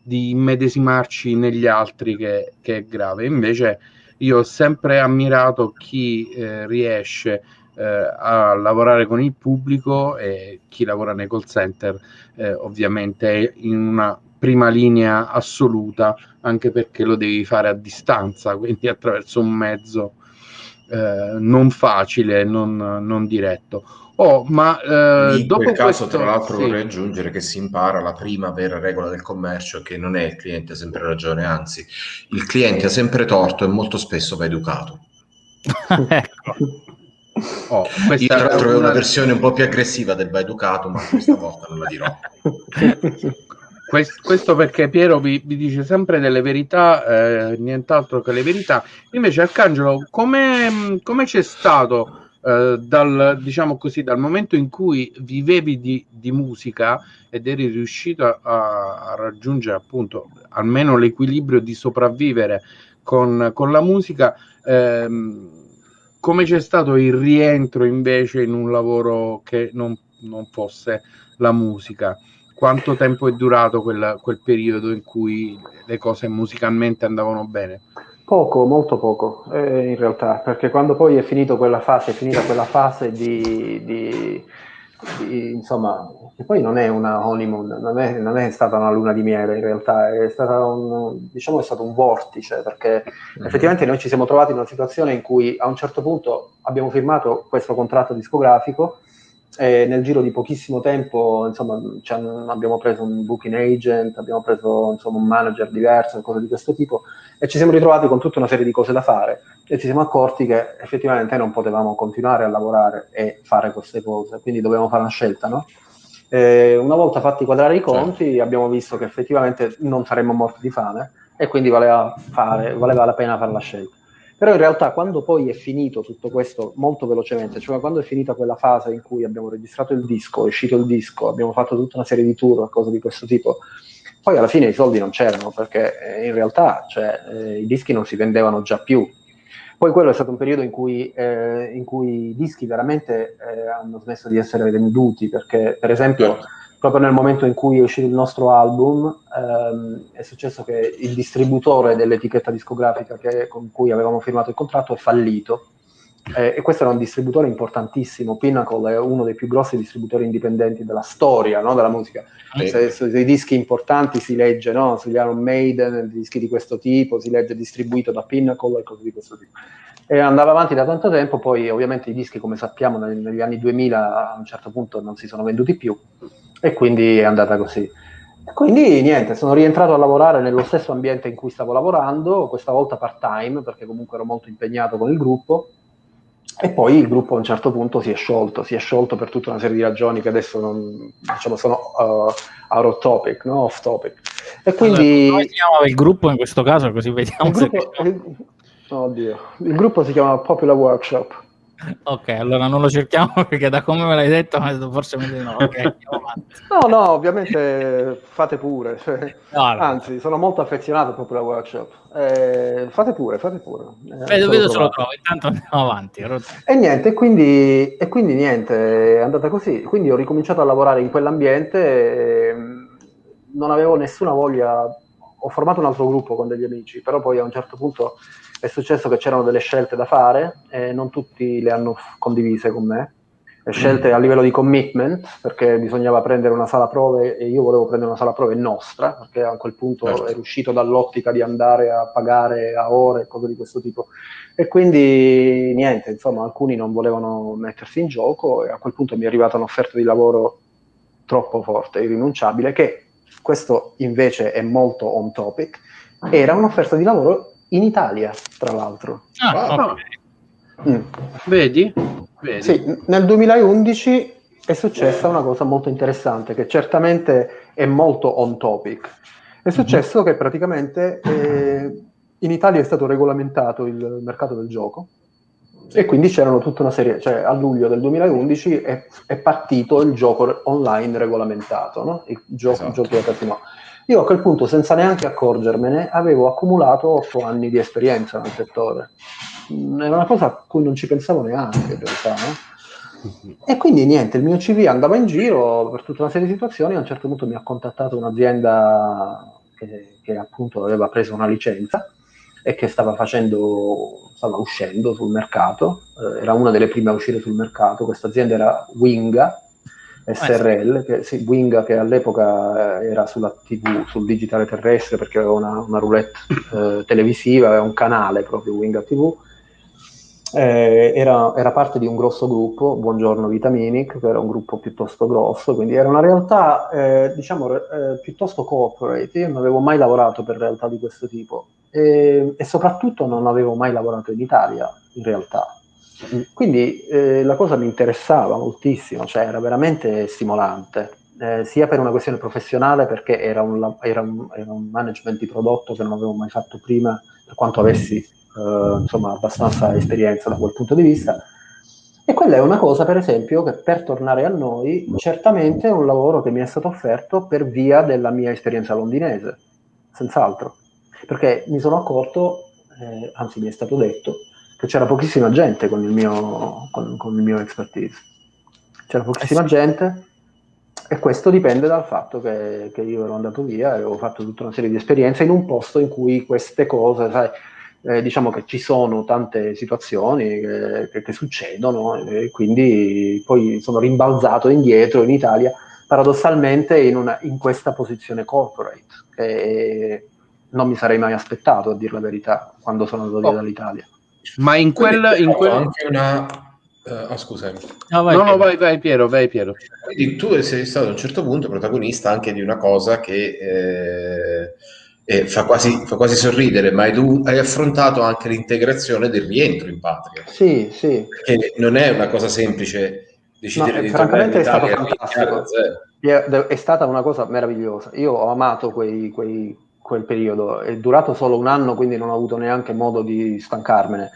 di immedesimarci negli altri che è grave. Invece io ho sempre ammirato chi riesce a lavorare con il pubblico, e chi lavora nei call center ovviamente è in una prima linea assoluta, anche perché lo devi fare a distanza, quindi attraverso un mezzo non facile, non diretto. Ma in dopo quel caso, questo, tra l'altro, sì. vorrei aggiungere che si impara la prima vera regola del commercio, che non è il cliente ha sempre ragione, anzi, il cliente ha sempre torto e molto spesso va educato. Ecco. Io tra l'altro avevo una versione un po' più aggressiva del va educato, ma questa volta non la dirò. Questo perché Piero vi dice sempre delle verità, nient'altro che le verità. Invece Arcangelo, come c'è stato diciamo così, dal momento in cui vivevi di musica ed eri riuscito a raggiungere appunto almeno l'equilibrio di sopravvivere con la musica, come c'è stato il rientro invece in un lavoro che non fosse la musica? Quanto tempo è durato quel periodo in cui le cose musicalmente andavano bene? Poco, molto poco, in realtà, perché quando poi è finita quella fase insomma, che poi non è una honeymoon, non è stata una luna di miele in realtà, è stata diciamo è stato un vortice, perché effettivamente noi ci siamo trovati in una situazione in cui a un certo punto abbiamo firmato questo contratto discografico e nel giro di pochissimo tempo, insomma, abbiamo preso un booking agent, abbiamo preso insomma un manager diverso, cose di questo tipo, e ci siamo ritrovati con tutta una serie di cose da fare e ci siamo accorti che effettivamente non potevamo continuare a lavorare e fare queste cose, quindi dovevamo fare una scelta, no? Una volta fatti quadrare i conti, abbiamo visto che effettivamente non saremmo morti di fame e quindi valeva la pena fare la scelta. Però in realtà quando poi è finito tutto questo molto velocemente, cioè quando è finita quella fase in cui abbiamo registrato il disco, è uscito il disco, abbiamo fatto tutta una serie di tour, cose di questo tipo, poi alla fine i soldi non c'erano, perché in realtà i dischi non si vendevano già più. Poi quello è stato un periodo in cui i dischi veramente hanno smesso di essere venduti, perché per esempio proprio nel momento in cui è uscito il nostro album è successo che il distributore dell'etichetta discografica con cui avevamo firmato il contratto è fallito. E questo era un distributore importantissimo. Pinnacle è uno dei più grossi distributori indipendenti della storia, no, della musica. Sui dischi importanti si legge, no, sugli Iron Maiden, dischi di questo tipo, si legge distribuito da Pinnacle e cose di questo tipo. E andava avanti da tanto tempo, poi ovviamente i dischi, come sappiamo, negli anni 2000 a un certo punto non si sono venduti più e quindi è andata così. Quindi niente, sono rientrato a lavorare nello stesso ambiente in cui stavo lavorando, questa volta part-time, perché comunque ero molto impegnato con il gruppo, E poi il gruppo a un certo punto si è sciolto per tutta una serie di ragioni che adesso sono out of topic, no? Off topic. E quindi come si chiamava il gruppo in questo caso, così vediamo il gruppo si chiama Popular Workshop. Ok, allora non lo cerchiamo perché da come me l'hai detto forse mi dico no, ok, andiamo avanti. No, ovviamente fate pure, No. Anzi, sono molto affezionato a Popular Workshop. Fate pure. Vedo se lo trovo, intanto andiamo avanti. E niente, quindi niente, è andata così. Quindi ho ricominciato a lavorare in quell'ambiente, non avevo nessuna voglia, ho formato un altro gruppo con degli amici, però poi a un certo punto è successo che c'erano delle scelte da fare e non tutti le hanno condivise con me. Scelte a livello di commitment, perché bisognava prendere una sala prove e io volevo prendere una sala prove nostra, perché a quel punto ero uscito dall'ottica di andare a pagare a ore, cose di questo tipo. E quindi niente, insomma, alcuni non volevano mettersi in gioco e a quel punto mi è arrivata un'offerta di lavoro troppo forte, irrinunciabile, che questo invece è molto on topic, era un'offerta di lavoro in Italia, tra l'altro. Vedi? Sì, nel 2011 è successa una cosa molto interessante, che certamente è molto on topic. È successo che praticamente in Italia è stato regolamentato il mercato del gioco e quindi c'erano tutta una serie, cioè a luglio del 2011 è partito il gioco online regolamentato, no? Il giochi da casino. Io a quel punto, senza neanche accorgermene, avevo accumulato 8 anni di esperienza nel settore. Era una cosa a cui non ci pensavo neanche, in realtà, no? E quindi niente, il mio CV andava in giro per tutta una serie di situazioni. A un certo punto mi ha contattato un'azienda che appunto aveva preso una licenza e che stava uscendo sul mercato, era una delle prime a uscire sul mercato. Questa azienda era Winga SRL, Winga, che all'epoca era sulla TV, sul digitale terrestre, perché aveva una roulette televisiva, aveva un canale proprio, Winga TV. Era parte di un grosso gruppo, Buongiorno Vitaminic, che era un gruppo piuttosto grosso, quindi era una realtà piuttosto corporate. Io non avevo mai lavorato per realtà di questo tipo e soprattutto non avevo mai lavorato in Italia, in realtà. Quindi la cosa mi interessava moltissimo, cioè era veramente stimolante, sia per una questione professionale, perché era un management di prodotto che non avevo mai fatto prima, per quanto avessi abbastanza esperienza da quel punto di vista. E quella è una cosa, per esempio, che per tornare a noi, certamente è un lavoro che mi è stato offerto per via della mia esperienza londinese, senz'altro, perché mi sono accorto, anzi mi è stato detto, che c'era pochissima gente con il mio expertise. C'era pochissima gente e questo dipende dal fatto che io ero andato via e avevo fatto tutta una serie di esperienze in un posto in cui queste cose, sai, diciamo che ci sono tante situazioni che succedono e quindi poi sono rimbalzato indietro in Italia, paradossalmente in questa posizione corporate, che non mi sarei mai aspettato, a dir la verità, quando sono andato via dall'Italia. Ma in quel anche una scusami. Vai Piero. Quindi tu sei stato a un certo punto protagonista anche di una cosa che fa quasi sorridere, ma hai affrontato anche l'integrazione del rientro in patria. Sì. Perché non è una cosa semplice decidere di tornare in francamente Italia è stato fantastico. È stata una cosa meravigliosa. Io ho amato quel periodo. È durato solo un anno, quindi non ho avuto neanche modo di stancarmene.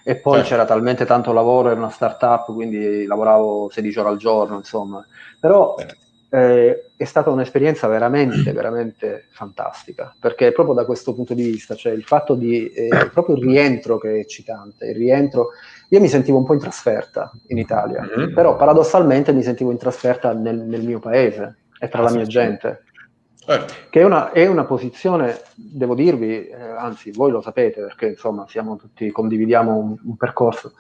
E poi c'era talmente tanto lavoro, era una startup, quindi lavoravo 16 ore al giorno, insomma. Però è stata un'esperienza veramente, veramente fantastica, perché proprio da questo punto di vista, cioè il fatto di proprio il rientro che è eccitante, io mi sentivo un po' in trasferta in Italia, però paradossalmente mi sentivo in trasferta nel mio paese e tra la mia gente. Che è una posizione, devo dirvi, anzi voi lo sapete perché insomma condividiamo un percorso,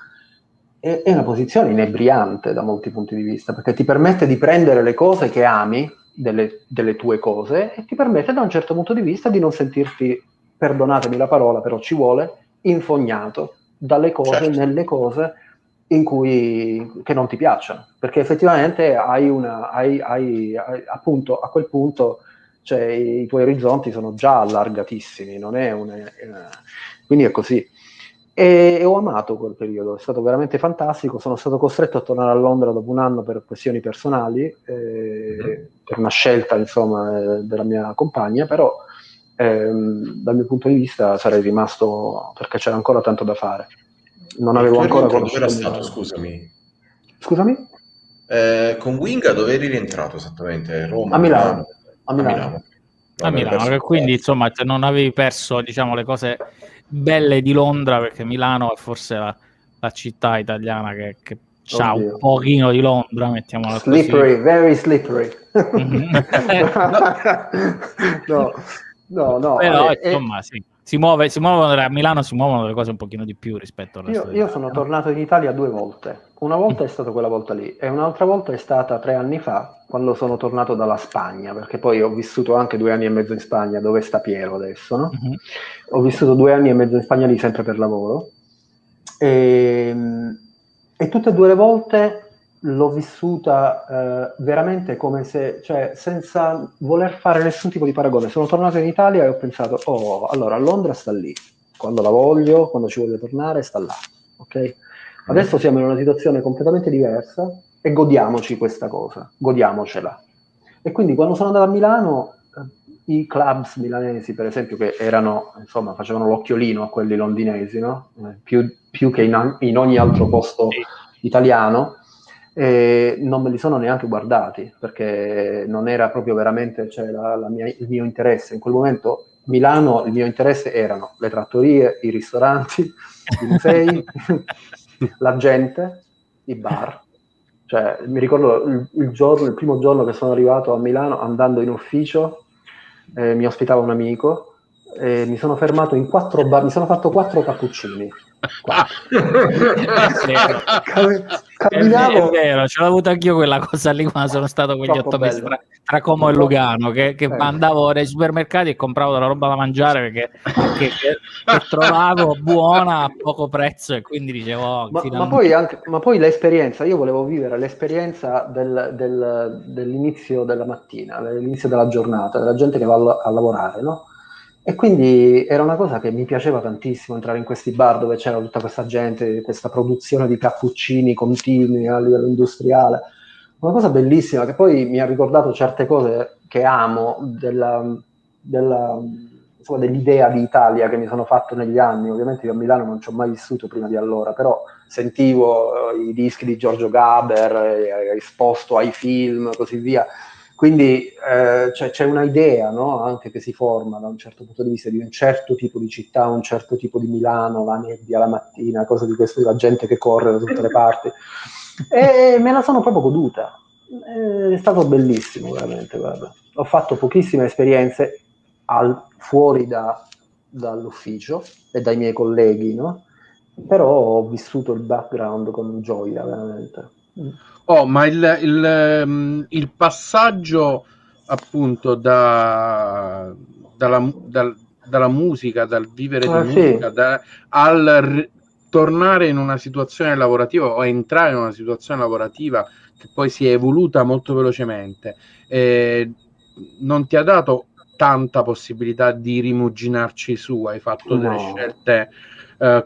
è una posizione inebriante da molti punti di vista, perché ti permette di prendere le cose che ami, delle tue cose, e ti permette da un certo punto di vista di non sentirti, perdonatemi la parola, però ci vuole, infognato dalle cose nelle cose che non ti piacciono, perché effettivamente hai appunto a quel punto, cioè i tuoi orizzonti sono già allargatissimi, non è quindi è così. E ho amato quel periodo, è stato veramente fantastico. Sono stato costretto a tornare a Londra dopo un anno per questioni personali, per una scelta, insomma, della mia compagna, però dal mio punto di vista sarei rimasto, perché c'era ancora tanto da fare. Non avevo ancora conosciuto dove era stato, Milano. scusami? Scusami? Con Winga dove eri rientrato esattamente? Roma, A Milano. Milano? A Milano. A Milano, che quindi insomma non avevi perso, diciamo, le cose belle di Londra, perché Milano è forse la città italiana che c'ha un Oddio. pochino di Londra, mettiamola Slippery, così. very slippery. No. Però insomma sì, si muovono a Milano, si muovono le cose un pochino di più rispetto al resto Io d'Italia, sono no? tornato in Italia 2 volte. Una volta è stata quella volta lì e un'altra volta è stata 3 anni fa, quando sono tornato dalla Spagna, perché poi ho vissuto anche 2 anni e mezzo in Spagna, dove sta Piero adesso, no? Ho vissuto 2 anni e mezzo in Spagna lì, sempre per lavoro, e tutte e 2 le volte l'ho vissuta veramente come se, cioè senza voler fare nessun tipo di paragone. Sono tornato in Italia e ho pensato, oh, allora Londra sta lì, quando la voglio, quando ci voglio tornare, sta là, ok? Adesso siamo in una situazione completamente diversa e godiamoci questa cosa, godiamocela. E quindi quando sono andato a Milano, i clubs milanesi, per esempio, che erano, insomma, facevano l'occhiolino a quelli londinesi, no? Più che in ogni altro posto italiano, non me li sono neanche guardati, perché non era proprio veramente, cioè, il mio interesse. In quel momento Milano, il mio interesse erano le trattorie, i ristoranti, i musei, la gente, i bar. Cioè, mi ricordo il primo giorno che sono arrivato a Milano, andando in ufficio, mi ospitava un amico, mi sono fermato in 4 bar, mi sono fatto 4 cappuccini. 4. Camminavo. È vero, ce l'ho avuto anch'io quella cosa lì quando sono stato quegli Troppo 8 mesi bello. tra Como e Lugano, che andavo nei supermercati e compravo della roba da mangiare che trovavo buona a poco prezzo, e quindi dicevo, oh, ma poi l'esperienza, io volevo vivere l'esperienza dell'inizio della mattina, dell'inizio della giornata, della gente che va a lavorare, no? E quindi era una cosa che mi piaceva tantissimo, entrare in questi bar dove c'era tutta questa gente, questa produzione di cappuccini continui a livello industriale. Una cosa bellissima che poi mi ha ricordato certe cose che amo insomma, dell'idea di Italia che mi sono fatto negli anni. Ovviamente io a Milano non ci ho mai vissuto prima di allora, però sentivo i dischi di Giorgio Gaber, esposto ai film, così via. Quindi c'è un'idea, no? Anche che si forma da un certo punto di vista di un certo tipo di città, un certo tipo di Milano, la nebbia la mattina, cose di questo, la gente che corre da tutte le parti. E me la sono proprio goduta. È stato bellissimo, veramente. Guarda. Ho fatto pochissime esperienze fuori dall'ufficio e dai miei colleghi, no? Però ho vissuto il background con gioia, veramente. Oh, ma il passaggio appunto dalla musica, dal vivere di musica, Sì. al tornare in una situazione lavorativa o entrare in una situazione lavorativa che poi si è evoluta molto velocemente, non ti ha dato tanta possibilità di rimuginarci su, hai fatto delle scelte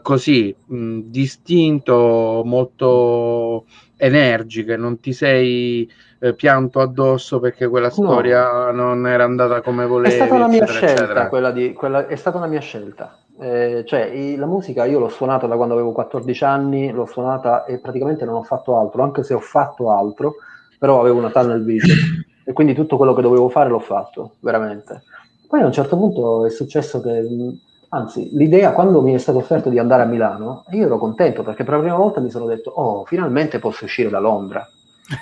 così, distinto, molto energiche, non ti sei pianto addosso perché quella storia non era andata come volevi, è stata una mia eccetera, scelta, eccetera. è stata una mia scelta. Cioè, la musica io l'ho suonata da quando avevo 14 anni, l'ho suonata e praticamente non ho fatto altro, anche se ho fatto altro, però avevo una tunnel vision e quindi tutto quello che dovevo fare l'ho fatto, veramente. Poi a un certo punto è successo che, anzi, l'idea, quando mi è stato offerto di andare a Milano, io ero contento perché per la prima volta mi sono detto, oh, finalmente posso uscire da Londra,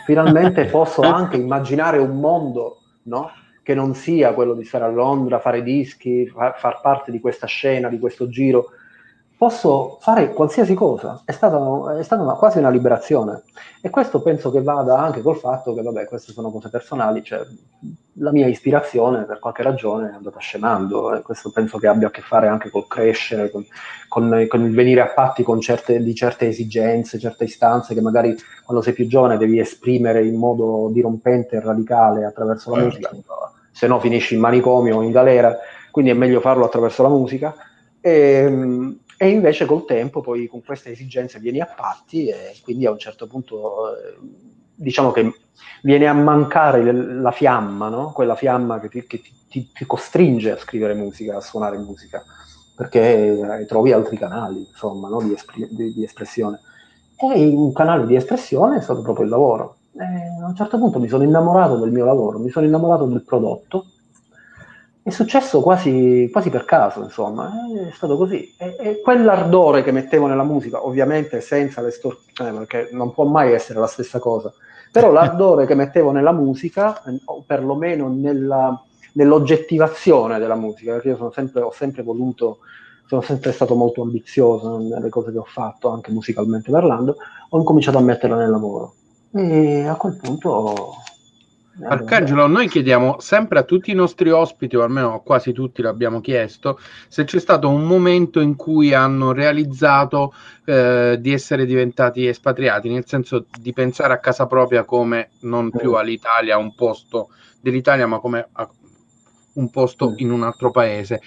finalmente posso anche immaginare un mondo, no? Che non sia quello di stare a Londra, fare dischi, far parte di questa scena, di questo giro. Posso fare qualsiasi cosa, è stata quasi una liberazione. E questo penso che vada anche col fatto che, vabbè, queste sono cose personali, cioè la mia ispirazione per qualche ragione è andata scemando, e questo penso che abbia a che fare anche col crescere, con il venire a patti di certe esigenze, certe istanze che magari quando sei più giovane devi esprimere in modo dirompente e radicale attraverso la musica, se no finisci in manicomio o in galera, quindi è meglio farlo attraverso la musica. E invece col tempo, poi con queste esigenze vieni a patti e quindi a un certo punto diciamo che viene a mancare la fiamma, no? Quella fiamma che ti costringe a scrivere musica, a suonare musica, perché trovi altri canali, insomma, no? di espressione. E un canale di espressione è stato proprio il lavoro. E a un certo punto mi sono innamorato del mio lavoro, mi sono innamorato del prodotto. È successo quasi per caso, insomma, è stato così. E quell'ardore che mettevo nella musica, ovviamente senza le perché non può mai essere la stessa cosa, però l'ardore che mettevo nella musica, o perlomeno nell'oggettivazione della musica, perché io ho sempre voluto, sono sempre stato molto ambizioso nelle cose che ho fatto, anche musicalmente parlando, ho incominciato a metterla nel lavoro. E a quel punto... Arcangelo, noi chiediamo sempre a tutti i nostri ospiti, o almeno quasi tutti l'abbiamo chiesto, se c'è stato un momento in cui hanno realizzato di essere diventati espatriati, nel senso di pensare a casa propria come non più all'Italia, un posto dell'Italia, ma come a un posto in un altro paese.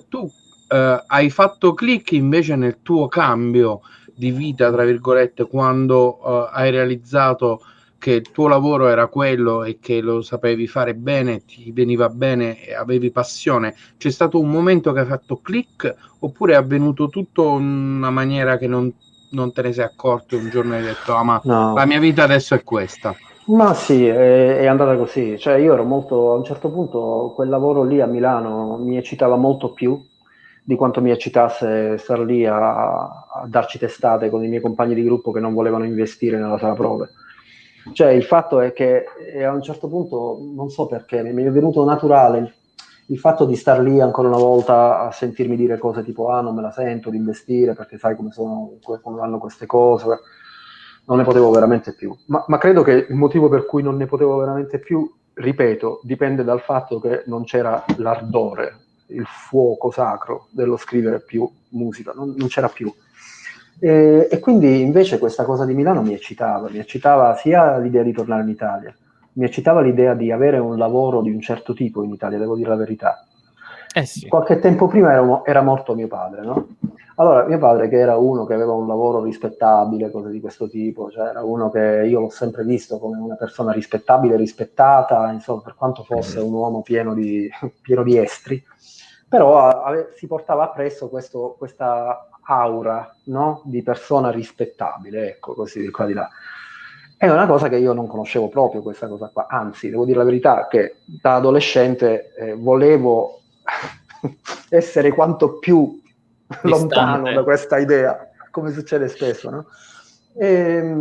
Tu hai fatto click invece nel tuo cambio di vita, tra virgolette, quando hai realizzato che il tuo lavoro era quello e che lo sapevi fare bene, ti veniva bene e avevi passione. C'è stato un momento che hai fatto click oppure è avvenuto tutto in una maniera che non te ne sei accorto e un giorno hai detto ma No. la mia vita adesso è questa? Ma sì, è andata così. Cioè io ero molto, a un certo punto quel lavoro lì a Milano mi eccitava molto più di quanto mi eccitasse star lì a darci testate con i miei compagni di gruppo che non volevano investire nella sala prove. Cioè il fatto è che a un certo punto, non so perché, mi è venuto naturale il fatto di star lì ancora una volta a sentirmi dire cose tipo non me la sento di investire perché sai come vanno queste cose, non ne potevo veramente più. Ma credo che il motivo per cui non ne potevo veramente più, ripeto, dipende dal fatto che non c'era l'ardore, il fuoco sacro dello scrivere più musica, non c'era più. E quindi invece questa cosa di Milano mi eccitava sia l'idea di tornare in Italia, mi eccitava l'idea di avere un lavoro di un certo tipo in Italia, devo dire la verità. Sì. Qualche tempo prima era morto mio padre, no? Allora, mio padre, che era uno che aveva un lavoro rispettabile, cose di questo tipo, cioè era uno che io l'ho sempre visto come una persona rispettabile, rispettata, insomma, per quanto fosse un uomo pieno di estri, però si portava appresso questa aura, no? Di persona rispettabile, ecco, così di qua di là. È una cosa che io non conoscevo proprio, questa cosa qua, anzi, devo dire la verità che da adolescente volevo essere quanto più lontano da questa idea, come succede spesso, no? E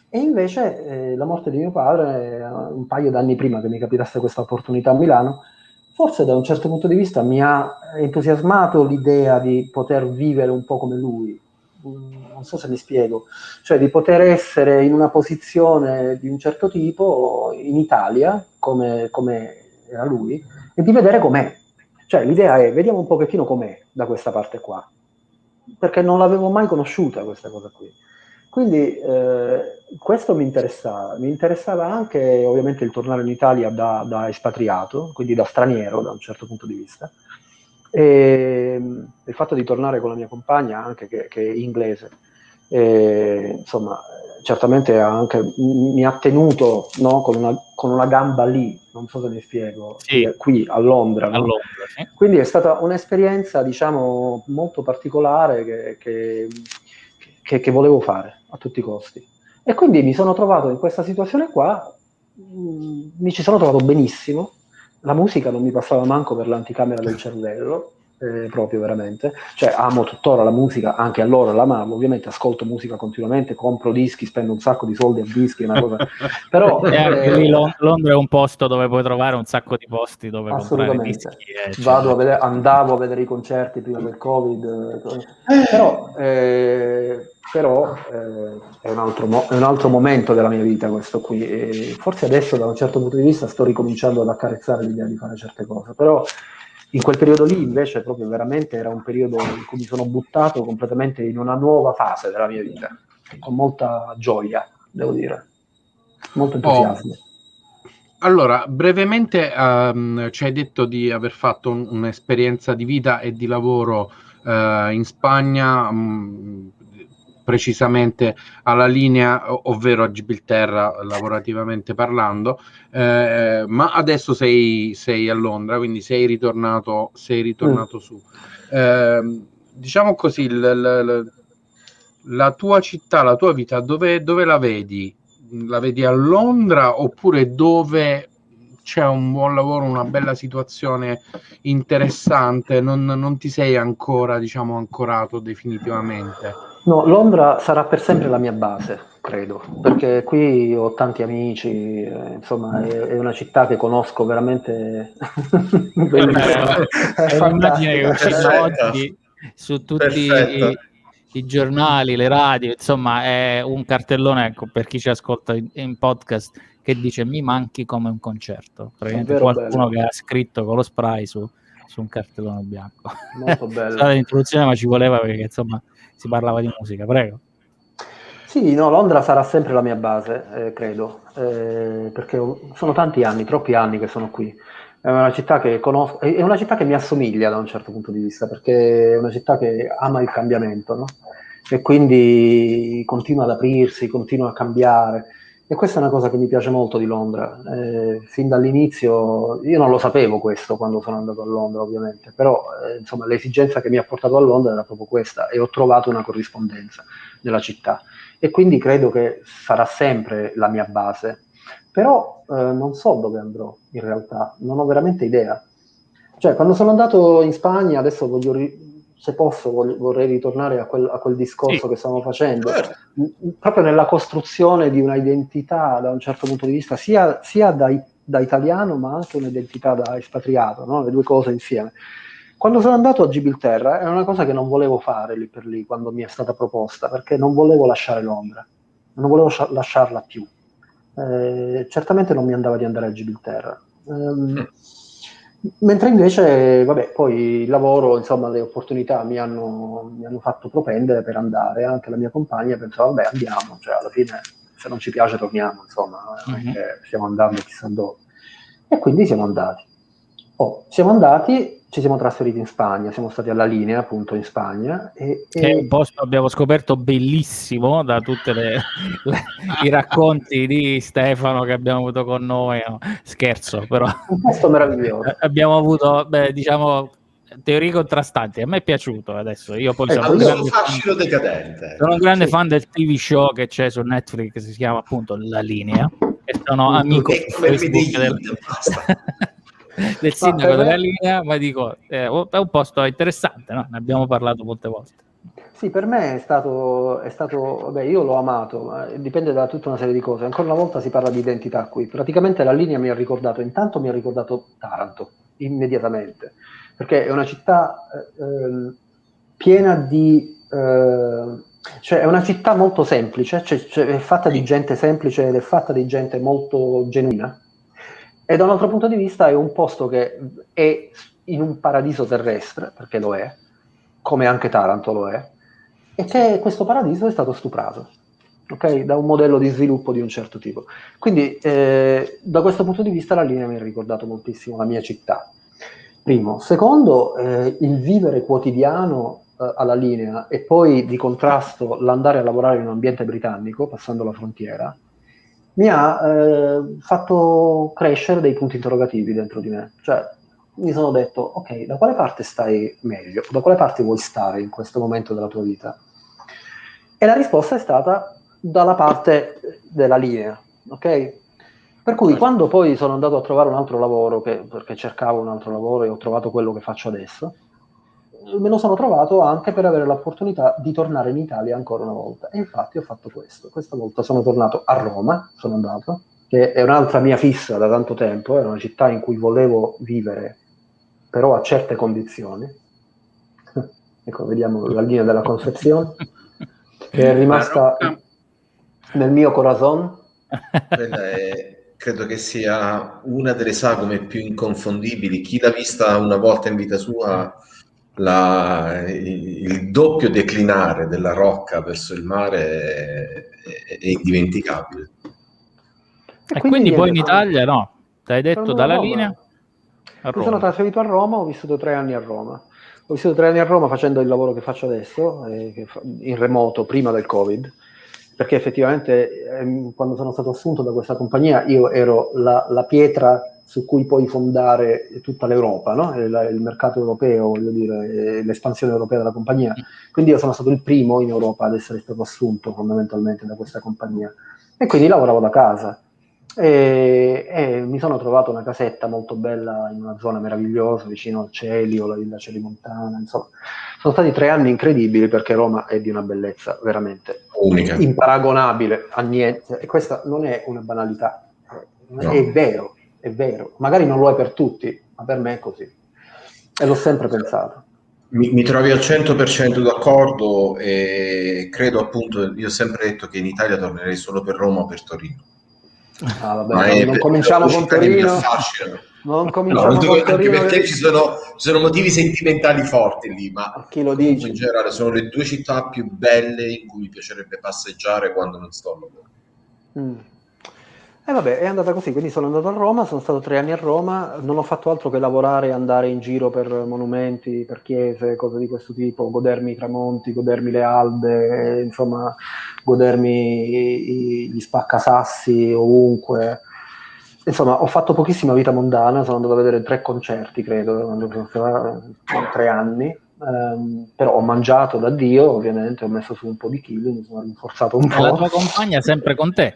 invece la morte di mio padre, un paio d'anni prima che mi capitasse questa opportunità a Milano, forse da un certo punto di vista mi ha entusiasmato l'idea di poter vivere un po' come lui. Non so se mi spiego, cioè di poter essere in una posizione di un certo tipo in Italia, come era lui, e di vedere com'è. Cioè l'idea è, vediamo un pochettino com'è da questa parte qua, perché non l'avevo mai conosciuta questa cosa qui. Quindi questo mi interessava anche ovviamente il tornare in Italia da espatriato, quindi da straniero da un certo punto di vista, e il fatto di tornare con la mia compagna anche che è inglese, insomma certamente mi ha tenuto, no, con una gamba lì, non so se mi spiego, sì, qui a Londra, no? sì. Quindi è stata un'esperienza, diciamo, molto particolare che volevo fare a tutti i costi. E quindi mi sono trovato in questa situazione qua, mi ci sono trovato benissimo, la musica non mi passava manco per l'anticamera del cervello, proprio veramente, cioè amo tuttora la musica, anche allora l'amavo, ovviamente ascolto musica continuamente, compro dischi, spendo un sacco di soldi a dischi, una cosa, però... E anche lì Londra è un posto dove puoi trovare un sacco di posti dove comprare dischi, eccetera. Andavo a vedere i concerti prima del Covid, però è un altro momento della mia vita questo qui, e forse adesso da un certo punto di vista sto ricominciando ad accarezzare l'idea di fare certe cose, però in quel periodo lì invece proprio veramente era un periodo in cui mi sono buttato completamente in una nuova fase della mia vita, con molta gioia, devo dire, molto entusiasmo. Allora, brevemente ci hai detto di aver fatto un'esperienza di vita e di lavoro in Spagna, precisamente alla Linea, ovvero a Gibilterra, lavorativamente parlando, ma adesso sei a Londra, quindi sei ritornato su. Diciamo così, la tua città, la tua vita, dove la vedi? La vedi a Londra, oppure dove c'è un buon lavoro, una bella situazione interessante, non ti sei ancora, diciamo, ancorato definitivamente? No, Londra sarà per sempre la mia base, credo, perché qui ho tanti amici, insomma è una città che conosco veramente bellissima, è È un'immagine che fantastica. uscirà oggi su tutti i giornali, le radio, insomma è un cartellone, ecco, per chi ci ascolta in podcast, che dice mi manchi come un concerto, praticamente qualcuno bello, che ha scritto con lo spray su un cartellone bianco. Molto bello. Scusate l'introduzione, ma ci voleva perché insomma si parlava di musica, prego. Sì, no, Londra sarà sempre la mia base, credo, perché sono tanti anni, troppi anni che sono qui. È una città che conosco, è una città che mi assomiglia da un certo punto di vista, perché è una città che ama il cambiamento, no? E quindi continua ad aprirsi, continua a cambiare. E questa è una cosa che mi piace molto di Londra. Fin dall'inizio, io non lo sapevo questo quando sono andato a Londra, ovviamente, però insomma l'esigenza che mi ha portato a Londra era proprio questa, e ho trovato una corrispondenza nella città. E quindi credo che sarà sempre la mia base. Però non so dove andrò, in realtà, non ho veramente idea. Cioè, quando sono andato in Spagna, adesso se posso, vorrei ritornare a quel discorso che stavamo facendo, proprio nella costruzione di una identità, da un certo punto di vista, sia da italiano, ma anche un'identità da espatriato, no? Le due cose insieme. Quando sono andato a Gibilterra, è una cosa che non volevo fare lì per lì, quando mi è stata proposta, perché non volevo lasciare Londra, non volevo lasciarla più. Certamente non mi andava di andare a Gibilterra. Mentre invece, vabbè, poi il lavoro, insomma, le opportunità mi hanno fatto propendere per andare. Anche la mia compagna pensava, vabbè, andiamo, cioè alla fine se non ci piace torniamo, insomma, non è che stiamo andando chissà dove. E quindi siamo andati. Siamo andati, ci siamo trasferiti in Spagna, siamo stati alla Linea, appunto, in Spagna. Che è un posto, abbiamo scoperto, bellissimo, da tutti i racconti di Stefano che abbiamo avuto con noi. No? Scherzo, però. Un posto meraviglioso. Abbiamo avuto, diciamo, teorie contrastanti. A me è piaciuto adesso. Io poi sono un grande fan del TV show che c'è su Netflix, si chiama appunto La Linea, e sono amico su Facebook del sindaco della Linea, ma dico, è un posto interessante, no? Ne abbiamo parlato molte volte. Sì, per me è stato, vabbè, io l'ho amato, ma dipende da tutta una serie di cose. Ancora una volta si parla di identità qui. Praticamente la Linea mi ha ricordato Taranto, immediatamente, perché è una città piena di... cioè è una città molto semplice, è fatta di gente semplice ed è fatta di gente molto genuina. E da un altro punto di vista è un posto che è in un paradiso terrestre, perché lo è, come anche Taranto lo è, e che questo paradiso è stato stuprato, okay? Da un modello di sviluppo di un certo tipo. Quindi da questo punto di vista la Linea mi ha ricordato moltissimo la mia città. Primo. Secondo, il vivere quotidiano alla Linea e poi di contrasto l'andare a lavorare in un ambiente britannico, passando la frontiera, mi ha fatto crescere dei punti interrogativi dentro di me. Cioè, mi sono detto, ok, da quale parte stai meglio? Da quale parte vuoi stare in questo momento della tua vita? E la risposta è stata dalla parte della Linea, ok? Per cui quando poi sono andato a trovare un altro lavoro, perché cercavo un altro lavoro e ho trovato quello che faccio adesso, me lo sono trovato anche per avere l'opportunità di tornare in Italia ancora una volta. E infatti ho fatto questo. Questa volta sono tornato a Roma, sono andato, che è un'altra mia fissa da tanto tempo, era una città in cui volevo vivere, però a certe condizioni. Ecco, vediamo la linea della confezione, che è rimasta nel mio corazon. Credo che sia una delle sagome più inconfondibili. Chi l'ha vista una volta in vita sua, il doppio declinare della rocca verso il mare è indimenticabile. E quindi poi in Italia no? Ti hai detto dalla Linea? Mi sono trasferito a Roma, ho vissuto 3 anni a Roma. Ho vissuto 3 anni a Roma facendo il lavoro che faccio adesso, in remoto, prima del Covid, perché effettivamente quando sono stato assunto da questa compagnia io ero la pietra su cui poi fondare tutta l'Europa, no? Il mercato europeo, voglio dire, l'espansione europea della compagnia. Quindi io sono stato il primo in Europa ad essere stato assunto fondamentalmente da questa compagnia. E quindi lavoravo da casa. E mi sono trovato una casetta molto bella in una zona meravigliosa vicino al Celio, la Villa Celimontana, insomma. Sono stati 3 anni incredibili perché Roma è di una bellezza veramente unica, imparagonabile a niente, e questa non è una banalità, è vero, magari non lo è per tutti, ma per me è così e l'ho sempre pensato. Mi trovi al 100% d'accordo e credo, appunto, io ho sempre detto che in Italia tornerei solo per Roma o per Torino. Vabbè, non cominciamo con Torino. Non cominciamo con Torino, anche perché ci sono motivi sentimentali forti lì, ma chi lo comunque dice? in generale sono le 2 città più belle in cui mi piacerebbe passeggiare quando non sto al lavoro. E vabbè, è andata così, quindi sono andato a Roma, sono stato 3 anni a Roma, non ho fatto altro che lavorare e andare in giro per monumenti, per chiese, cose di questo tipo, godermi i tramonti, godermi le albe, insomma, godermi gli spaccasassi ovunque. Insomma, ho fatto pochissima vita mondana, sono andato a vedere 3 concerti, credo, in 3 anni. Però ho mangiato da Dio, ovviamente, ho messo su un po' di chili, mi sono rinforzato un po'. E la tua compagna è sempre con te?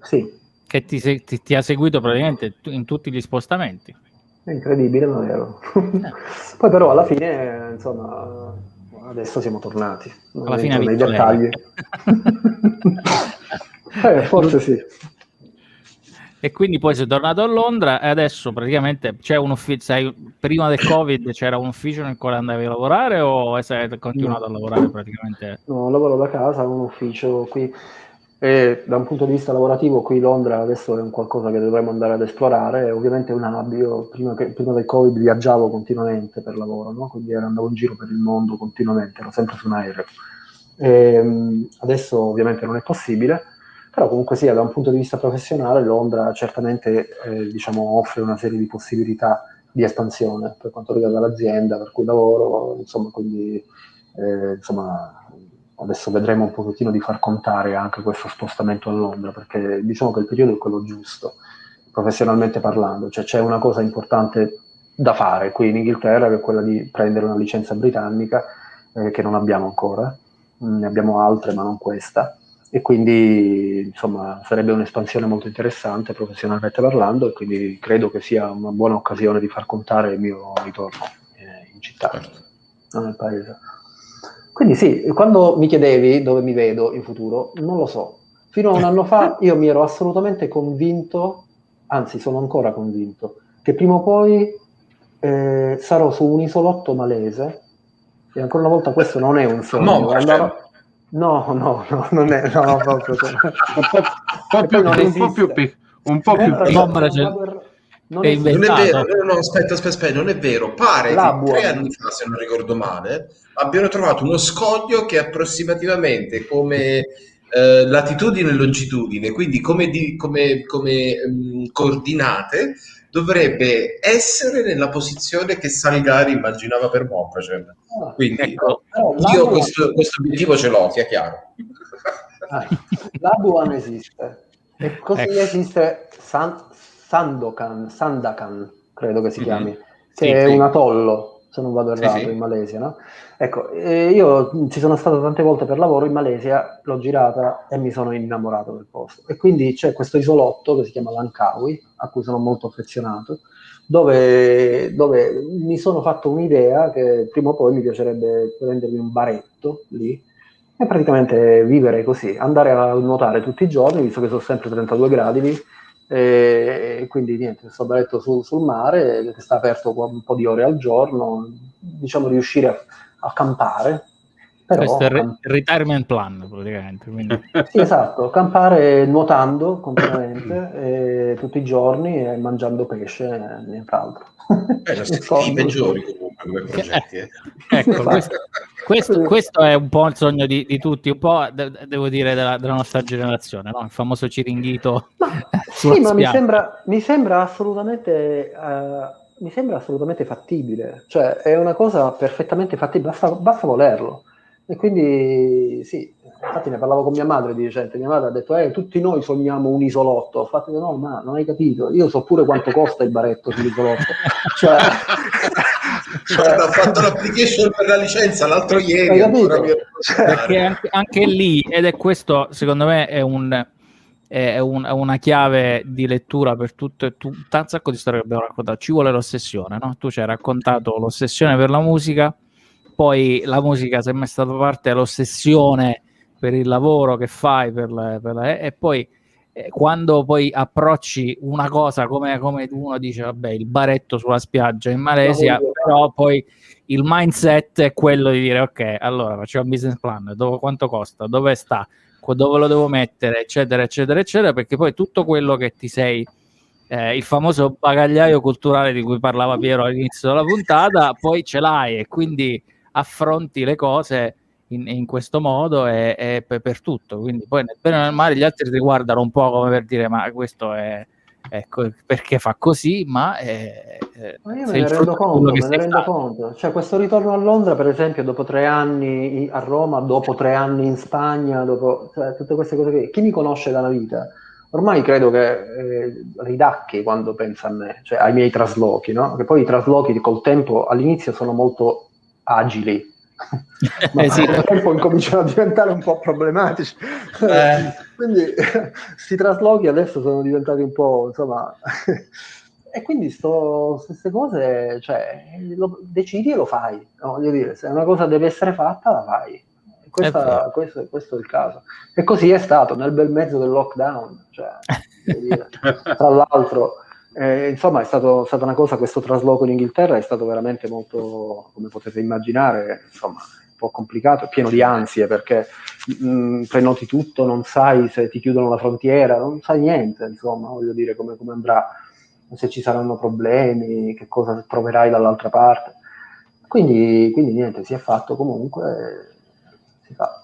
Sì. Che ti ha seguito praticamente in tutti gli spostamenti. È incredibile, ma è vero. Poi però alla fine, insomma, adesso siamo tornati. Alla fine nei dettagli. Forse sì. E quindi poi sei tornato a Londra e adesso praticamente c'è un ufficio, prima del Covid c'era un ufficio nel quale andavi a lavorare o hai continuato a lavorare praticamente? No, lavoro da casa, ho un ufficio qui. E da un punto di vista lavorativo qui Londra adesso è un qualcosa che dovremmo andare ad esplorare. Ovviamente un hub, io prima del Covid viaggiavo continuamente per lavoro, no? Quindi andavo in giro per il mondo continuamente, ero sempre su un aereo. Adesso ovviamente non è possibile, però comunque sia da un punto di vista professionale Londra certamente diciamo, offre una serie di possibilità di espansione per quanto riguarda l'azienda per cui lavoro, insomma, quindi insomma adesso vedremo un pochettino di far contare anche questo spostamento a Londra, perché diciamo che il periodo è quello giusto, professionalmente parlando, cioè c'è una cosa importante da fare qui in Inghilterra che è quella di prendere una licenza britannica che non abbiamo ancora, ne abbiamo altre ma non questa, e quindi insomma sarebbe un'espansione molto interessante professionalmente parlando, e quindi credo che sia una buona occasione di far contare il mio ritorno in città, nel paese. Quindi sì, quando mi chiedevi dove mi vedo in futuro, non lo so. Fino a un anno fa io mi ero assolutamente convinto, anzi sono ancora convinto, che prima o poi sarò su un isolotto malese, e ancora una volta questo non è un sogno. No, non è, no, proprio. Un po' più piccolo. È inventato. Non è vero, no, aspetta, non è vero. Pare che 3 anni fa, se non ricordo male, abbiano trovato uno scoglio che è approssimativamente come latitudine e longitudine, quindi come coordinate dovrebbe essere nella posizione che Salgari immaginava per Monfrecel. Quindi ecco, io questo obiettivo ce l'ho, sia chiaro. Labuan esiste, e così esiste Sandakan, credo che si chiami, che è un atollo, se non vado errato, in Malesia, no? Ecco, io ci sono stato tante volte per lavoro in Malesia, l'ho girata e mi sono innamorato del posto. E quindi c'è questo isolotto che si chiama Langkawi, a cui sono molto affezionato, dove mi sono fatto un'idea che prima o poi mi piacerebbe prendermi un baretto lì e praticamente vivere così, andare a nuotare tutti i giorni, visto che sono sempre 32 gradi lì, e quindi niente, sto baretto sul mare, che sta aperto un po' di ore al giorno, diciamo riuscire a campare. Però, questo è il retirement plan praticamente. Quindi. Sì, esatto, campare nuotando continuamente tutti i giorni e mangiando pesce e nient'altro. I peggiori comunque come progetti. Ecco, questo è un po' il sogno di tutti, un po' devo dire della nostra generazione, no? Il famoso Ciringhito. Sì, ma mi sembra assolutamente mi sembra assolutamente fattibile, cioè è una cosa perfettamente fattibile, basta volerlo. E quindi sì, infatti ne parlavo con mia madre di recente, mia madre ha detto tutti noi sogniamo un isolotto, ho fatto no, ma non hai capito, io so pure quanto costa il baretto sull'isolotto. Guarda, ho fatto l'application per la licenza l'altro ieri, hai ancora capito? Perché anche lì, ed è questo secondo me è una chiave di lettura per tutto un sacco di storie che abbiamo raccontato. Ci vuole l'ossessione, no? Tu ci hai raccontato l'ossessione per la musica, poi la musica se è stata parte dell'ossessione per il lavoro che fai e poi quando poi approcci una cosa come uno dice vabbè il baretto sulla spiaggia in Malesia, però poi il mindset è quello di dire ok, allora facciamo un business plan, quanto costa, dove sta, dove lo devo mettere, eccetera, eccetera, eccetera, perché poi tutto quello che ti sei, il famoso bagagliaio culturale di cui parlava Piero all'inizio della puntata, poi ce l'hai e quindi affronti le cose in questo modo e per tutto. Quindi poi nel bene o nel male gli altri ti guardano un po' come per dire ma questo è perché fa così, ma io me ne rendo conto, Cioè, questo ritorno a Londra, per esempio, dopo 3 anni a Roma, dopo 3 anni in Spagna, cioè, tutte queste cose qui, chi mi conosce da una vita, ormai credo che ridacchi quando pensa a me, cioè ai miei traslochi, no? Che poi i traslochi col tempo all'inizio sono molto agili, ma sì. col tempo incominciano a diventare un po' problematici. Quindi questi traslochi adesso sono diventati un po', insomma, e quindi queste cose, cioè, decidi e lo fai, no? Voglio dire, se una cosa deve essere fatta, la fai. Questo è il caso. E così è stato nel bel mezzo del lockdown, cioè, voglio dire, tra l'altro. Insomma, è stata una cosa, questo trasloco in Inghilterra è stato veramente molto, come potete immaginare, insomma, un po' complicato, pieno di ansie perché prenoti tutto, non sai se ti chiudono la frontiera, non sai niente, insomma, voglio dire come andrà, se ci saranno problemi, che cosa troverai dall'altra parte. Quindi niente, si è fatto comunque, si fa.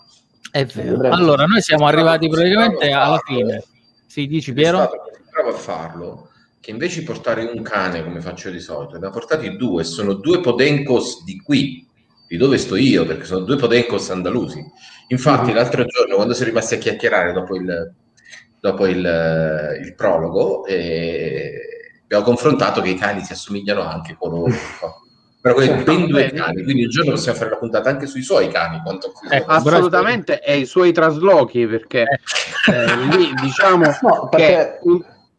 È vero. Allora, noi siamo arrivati praticamente alla fine. Sì, dici Piero? È stato così bravo a farlo che invece di portare un cane come faccio di solito, ne ha portati 2, sono 2 Podencos di qui, di dove sto io, perché sono 2 Podencos andalusi. Infatti l'altro giorno quando siamo rimasti a chiacchierare dopo il prologo abbiamo confrontato che i cani si assomigliano anche con loro. Però ben 2 cani, quindi un giorno possiamo fare la puntata anche sui suoi cani. Assolutamente, e i suoi traslochi, perché lì diciamo che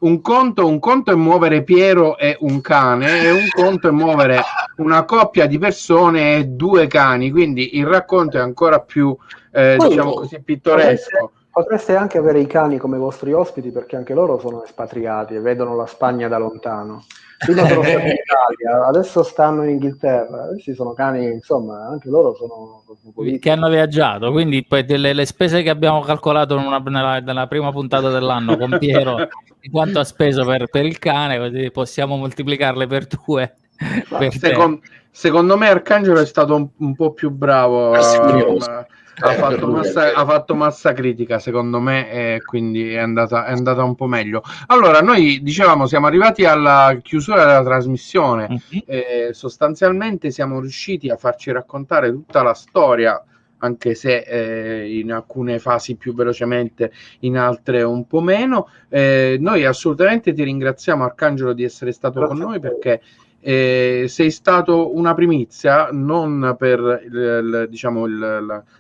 un conto è muovere Piero e un cane, e un conto è muovere una coppia di persone e 2 cani, quindi il racconto è ancora più diciamo così pittoresco. Potreste anche avere i cani come vostri ospiti, perché anche loro sono espatriati e vedono la Spagna da lontano. Prima sono stati in Italia, adesso stanno in Inghilterra. Questi sono cani, insomma, anche loro sono che hanno viaggiato, quindi poi le spese che abbiamo calcolato nella prima puntata dell'anno con Piero di quanto ha speso per il cane, così possiamo moltiplicarle per 2. Secondo me Arcangelo è stato un po' più bravo, ha fatto massa critica secondo me, e quindi è andata un po' meglio. Allora, noi dicevamo siamo arrivati alla chiusura della trasmissione, sostanzialmente siamo riusciti a farci raccontare tutta la storia, anche se in alcune fasi più velocemente, in altre un po' meno. Noi assolutamente ti ringraziamo Arcangelo di essere stato con noi, perché sei stato una primizia non per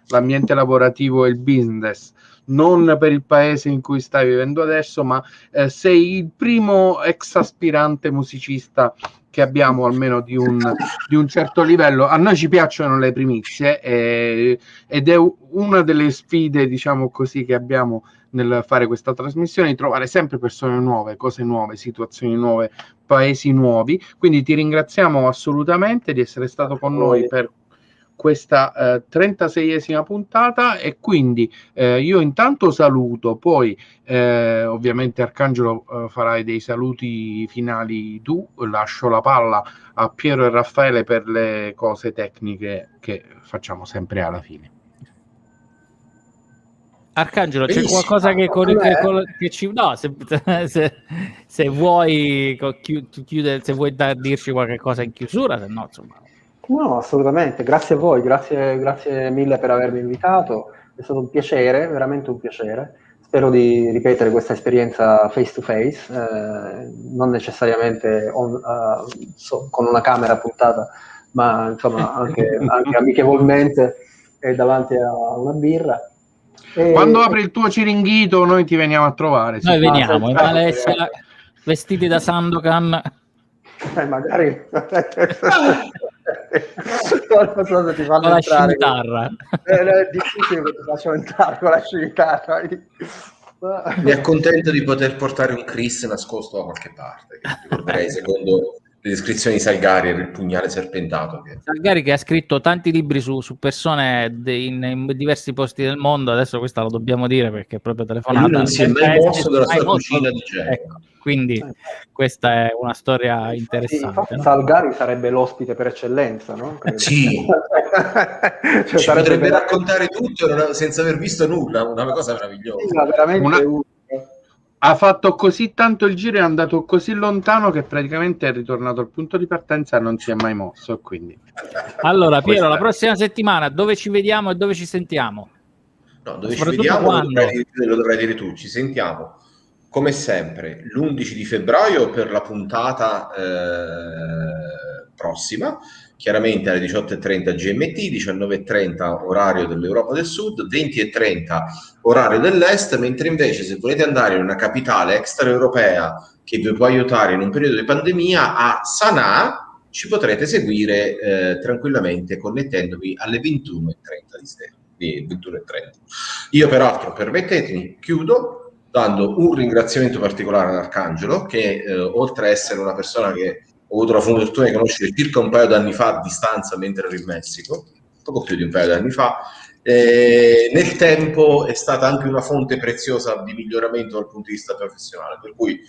l'ambiente lavorativo e il business, non per il paese in cui stai vivendo adesso, ma sei il primo ex aspirante musicista che abbiamo, almeno di un certo livello. A noi ci piacciono le primizie, ed è una delle sfide, diciamo così, che abbiamo nel fare questa trasmissione, di trovare sempre persone nuove, cose nuove, situazioni nuove, paesi nuovi. Quindi ti ringraziamo assolutamente di essere stato con noi per questa 36esima puntata, e quindi io intanto saluto, poi ovviamente Arcangelo farai dei saluti finali tu, lascio la palla a Piero e Raffaele per le cose tecniche che facciamo sempre alla fine. Arcangelo, c'è Benissimo. qualcosa che ci... No, se vuoi chiudere, se vuoi dirci qualche cosa in chiusura, se no, insomma... No, assolutamente, grazie a voi, grazie mille per avermi invitato, è stato un piacere, veramente un piacere. Spero di ripetere questa esperienza face to face, non necessariamente con una camera puntata, ma insomma anche amichevolmente davanti a una birra. Quando apri il tuo Ciringhito noi ti veniamo a trovare. Noi veniamo in senza- palestra, vestiti da Sandokan. Magari non so se ti fanno Con la entrare. scimitarra. È difficile che ti facciano entrare con la scimitarra. Mi accontento di poter portare un Chris nascosto da qualche parte, che ricorderei secondo le descrizioni di Salgari era il pugnale serpentato. Salgari che ha scritto tanti libri su persone in diversi posti del mondo, adesso questa lo dobbiamo dire perché è proprio telefonata. Lui non si è mai mosso dalla sua cucina di Genova. Ecco, quindi questa è una storia interessante. Infatti, no? Salgari sarebbe l'ospite per eccellenza, no? Sì, Cioè, ci potrebbe raccontare tutto senza aver visto nulla, una cosa meravigliosa. Veramente ha fatto così tanto il giro, è andato così lontano che praticamente è ritornato al punto di partenza e non si è mai mosso. Quindi. Allora, Piero, la prossima settimana dove ci vediamo e dove ci sentiamo? No, dove ci vediamo lo dovrai dire tu. Ci sentiamo come sempre l'11 di febbraio per la puntata prossima, chiaramente alle 18:30 GMT, 19:30 orario dell'Europa del Sud, 20:30 orario dell'Est, mentre invece se volete andare in una capitale extraeuropea che vi può aiutare in un periodo di pandemia, a Sanaa ci potrete seguire tranquillamente connettendovi alle 21:30 di 21:30. Io peraltro, permettetemi, chiudo dando un ringraziamento particolare ad Arcangelo che oltre a essere una persona che ho avuto la fortuna di conoscere circa un paio d'anni fa a distanza mentre ero in Messico, poco più di un paio d'anni fa, nel tempo è stata anche una fonte preziosa di miglioramento dal punto di vista professionale, per cui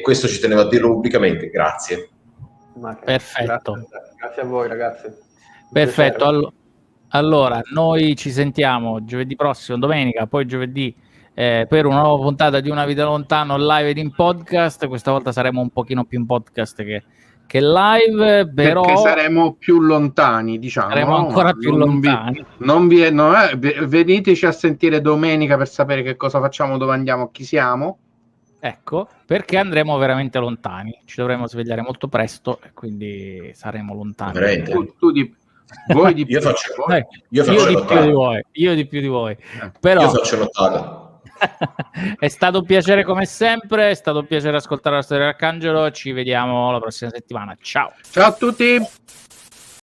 questo ci tenevo a dirlo pubblicamente, grazie. Perfetto. Grazie a voi ragazzi. Perfetto, allora noi ci sentiamo giovedì prossimo, domenica, poi giovedì per una nuova puntata di Una Vita Lontano live ed in podcast. Questa volta saremo un pochino più in podcast che live, però perché saremo più lontani, diciamo, saremo ancora più lontani. Veniteci a sentire domenica per sapere che cosa facciamo, dove andiamo, chi siamo. Ecco, perché andremo veramente lontani, ci dovremo svegliare molto presto e quindi saremo lontani. Voi di più, io di più di voi. Però io faccio nottata. È stato un piacere come sempre, è stato un piacere ascoltare la storia di Arcangelo. Ci vediamo la prossima settimana. Ciao. Ciao a tutti.